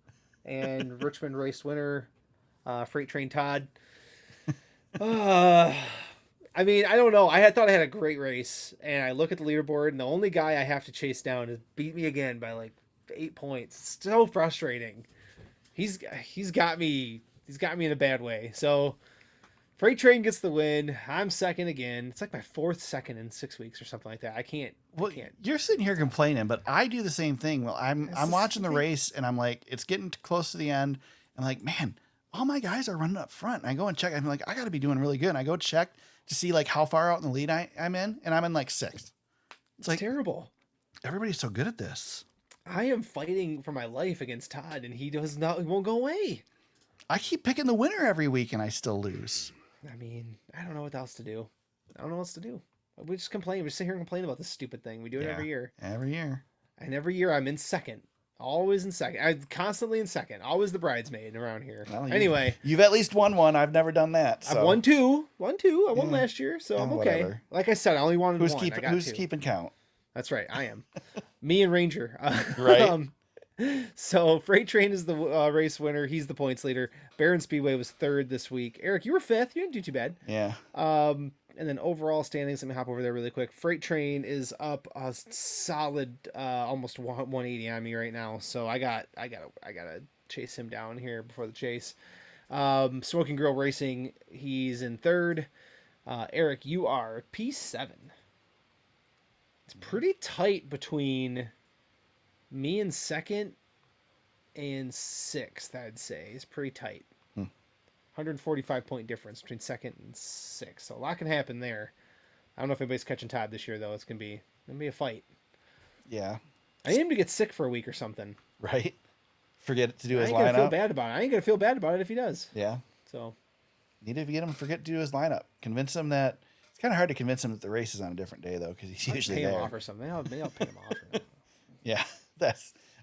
and Richmond race winner, Freight Train Todd. I mean, I don't know. I thought I had a great race, and I look at the leaderboard, and the only guy I have to chase down is beat me again by like 8 points. It's so frustrating. He's got me in a bad way. So Freight Train gets the win. I'm second again. It's like my fourth second in 6 weeks or something like that. I can't. You're sitting here complaining, but I do the same thing. Well, I'm watching the race, and I'm like, it's getting close to the end. I'm like, man, all my guys are running up front. And I go and check. I'm like, I got to be doing really good. And I go check to see like how far out in the lead I'm in, and I'm in like sixth. It's like terrible. Everybody's so good at this. I am fighting for my life against Todd, and he won't go away. I keep picking the winner every week, and I still lose. I mean, I don't know what else to do. We just complain. We just sit here and complain about this stupid thing. We do it every year. Every year. And every year I'm in second. Always in second. I'm constantly in second. Always the bridesmaid around here. Well, anyway, you've at least won one. I've never done that. So. I've won two. I won last year, so I'm okay. Whatever. Like I said, I only wanted one. Who's keeping count? That's right. I am. Me and Ranger. Right. So Freight Train is the race winner. He's the points leader. Barron Speedway was third this week. Eric, you were fifth. You didn't do too bad. Yeah. And then overall standings, let me hop over there really quick. Freight Train is up a solid almost 180 on me right now. So I gotta chase him down here before the chase. Smoking Grill Racing, he's in third. Eric, you are P7. It's pretty tight between me in second and sixth, I'd say. It's pretty tight. 145 point difference between second and sixth. So a lot can happen there. I don't know if anybody's catching Todd this year though. It's gonna be a fight. Yeah. I need him to get sick for a week or something. Right. Forget to do his lineup. I ain't gonna feel bad about it if he does. Yeah. So need to get him to forget to do his lineup. Convince him that it's kind of hard to convince him that the race is on a different day though, because he's usually there. Pay him off or something. Maybe I'll pay him off. Yeah.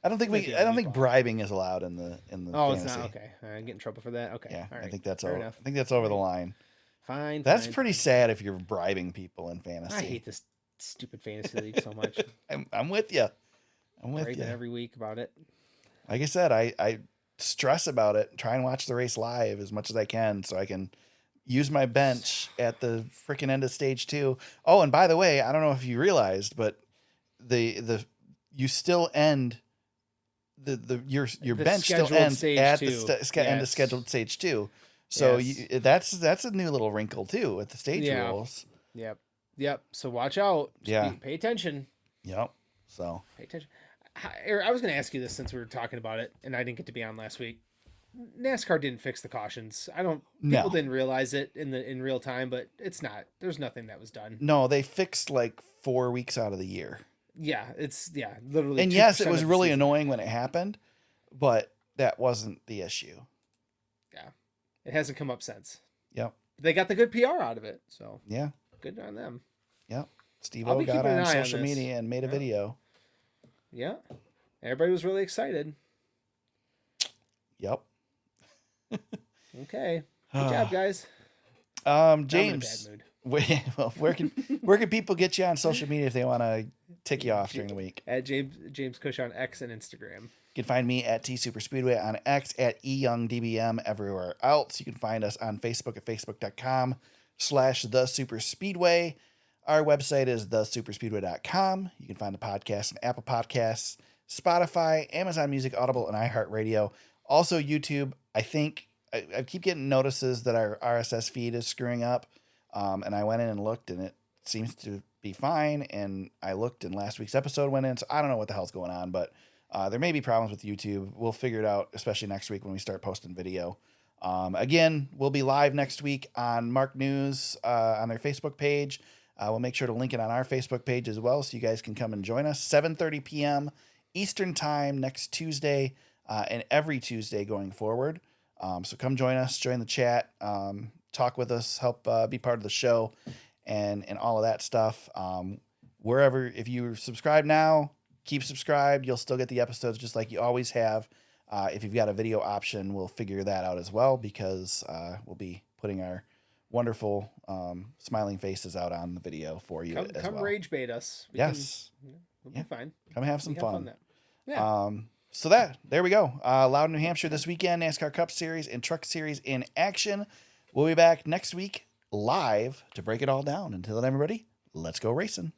I don't think bribing is allowed in the Oh, fantasy. it's not okay. I get in trouble for that. Okay. Yeah, all right. I think that's Fair over. enough. I think that's over the line. Fine. That's pretty sad if you're bribing people in fantasy. I hate this stupid fantasy league so much. I'm with you. I'm with Right you. every week about it. Like I said, I stress about it. Try and watch the race live as much as I can, so I can use my bench at the freaking end of stage 2. Oh, and by the way, I don't know if you realized, but you still end. Your bench still ends at the end of scheduled stage 2, so that's a new little wrinkle too with the stage rules. Yep. So watch out. Pay attention. Yep. So pay attention. Eric, I was going to ask you this since we were talking about it, and I didn't get to be on last week. NASCAR didn't fix the cautions. People didn't realize it in real time, but it's not. There's nothing that was done. No, they fixed like 4 weeks out of the year. Yeah, literally. And yes, it was really annoying when it happened, but that wasn't the issue. Yeah, it hasn't come up since. Yep. They got the good PR out of it, so yeah, good on them. Yep. Steve-O got on social media and made a video. Yeah, everybody was really excited. Yep. Okay, good job, guys. James. Where can people get you on social media if they want to tick you off during the week? At James Cush on X and Instagram. You can find me at T Super Speedway on X, at eyoungdbm everywhere else. You can find us on Facebook at facebook.com/thesuperspeedway. Our website is thesuperspeedway.com. You can find the podcast on Apple Podcasts, Spotify, Amazon Music, Audible, and iHeartRadio. Also YouTube. I think I keep getting notices that our RSS feed is screwing up. And I went in and looked, and it seems to be fine. And I looked, and last week's episode went in, so I don't know what the hell's going on, but there may be problems with YouTube. We'll figure it out, especially next week when we start posting video. Again, we'll be live next week on Mark News on their Facebook page. We'll make sure to link it on our Facebook page as well, so you guys can come and join us. 7:30 p.m. Eastern Time next Tuesday, and every Tuesday going forward. So come join us, join the chat. Talk with us, help be part of the show, and all of that stuff. Wherever, if you subscribe now, keep subscribed. You'll still get the episodes just like you always have. If you've got a video option, we'll figure that out as well, because we'll be putting our wonderful smiling faces out on the video for you as well. Come rage bait us. We'll be fine. Come have some fun. Yeah. So there we go. Loudon, New Hampshire this weekend, NASCAR Cup Series and Truck Series in action. We'll be back next week live to break it all down. Until then, everybody, let's go racing.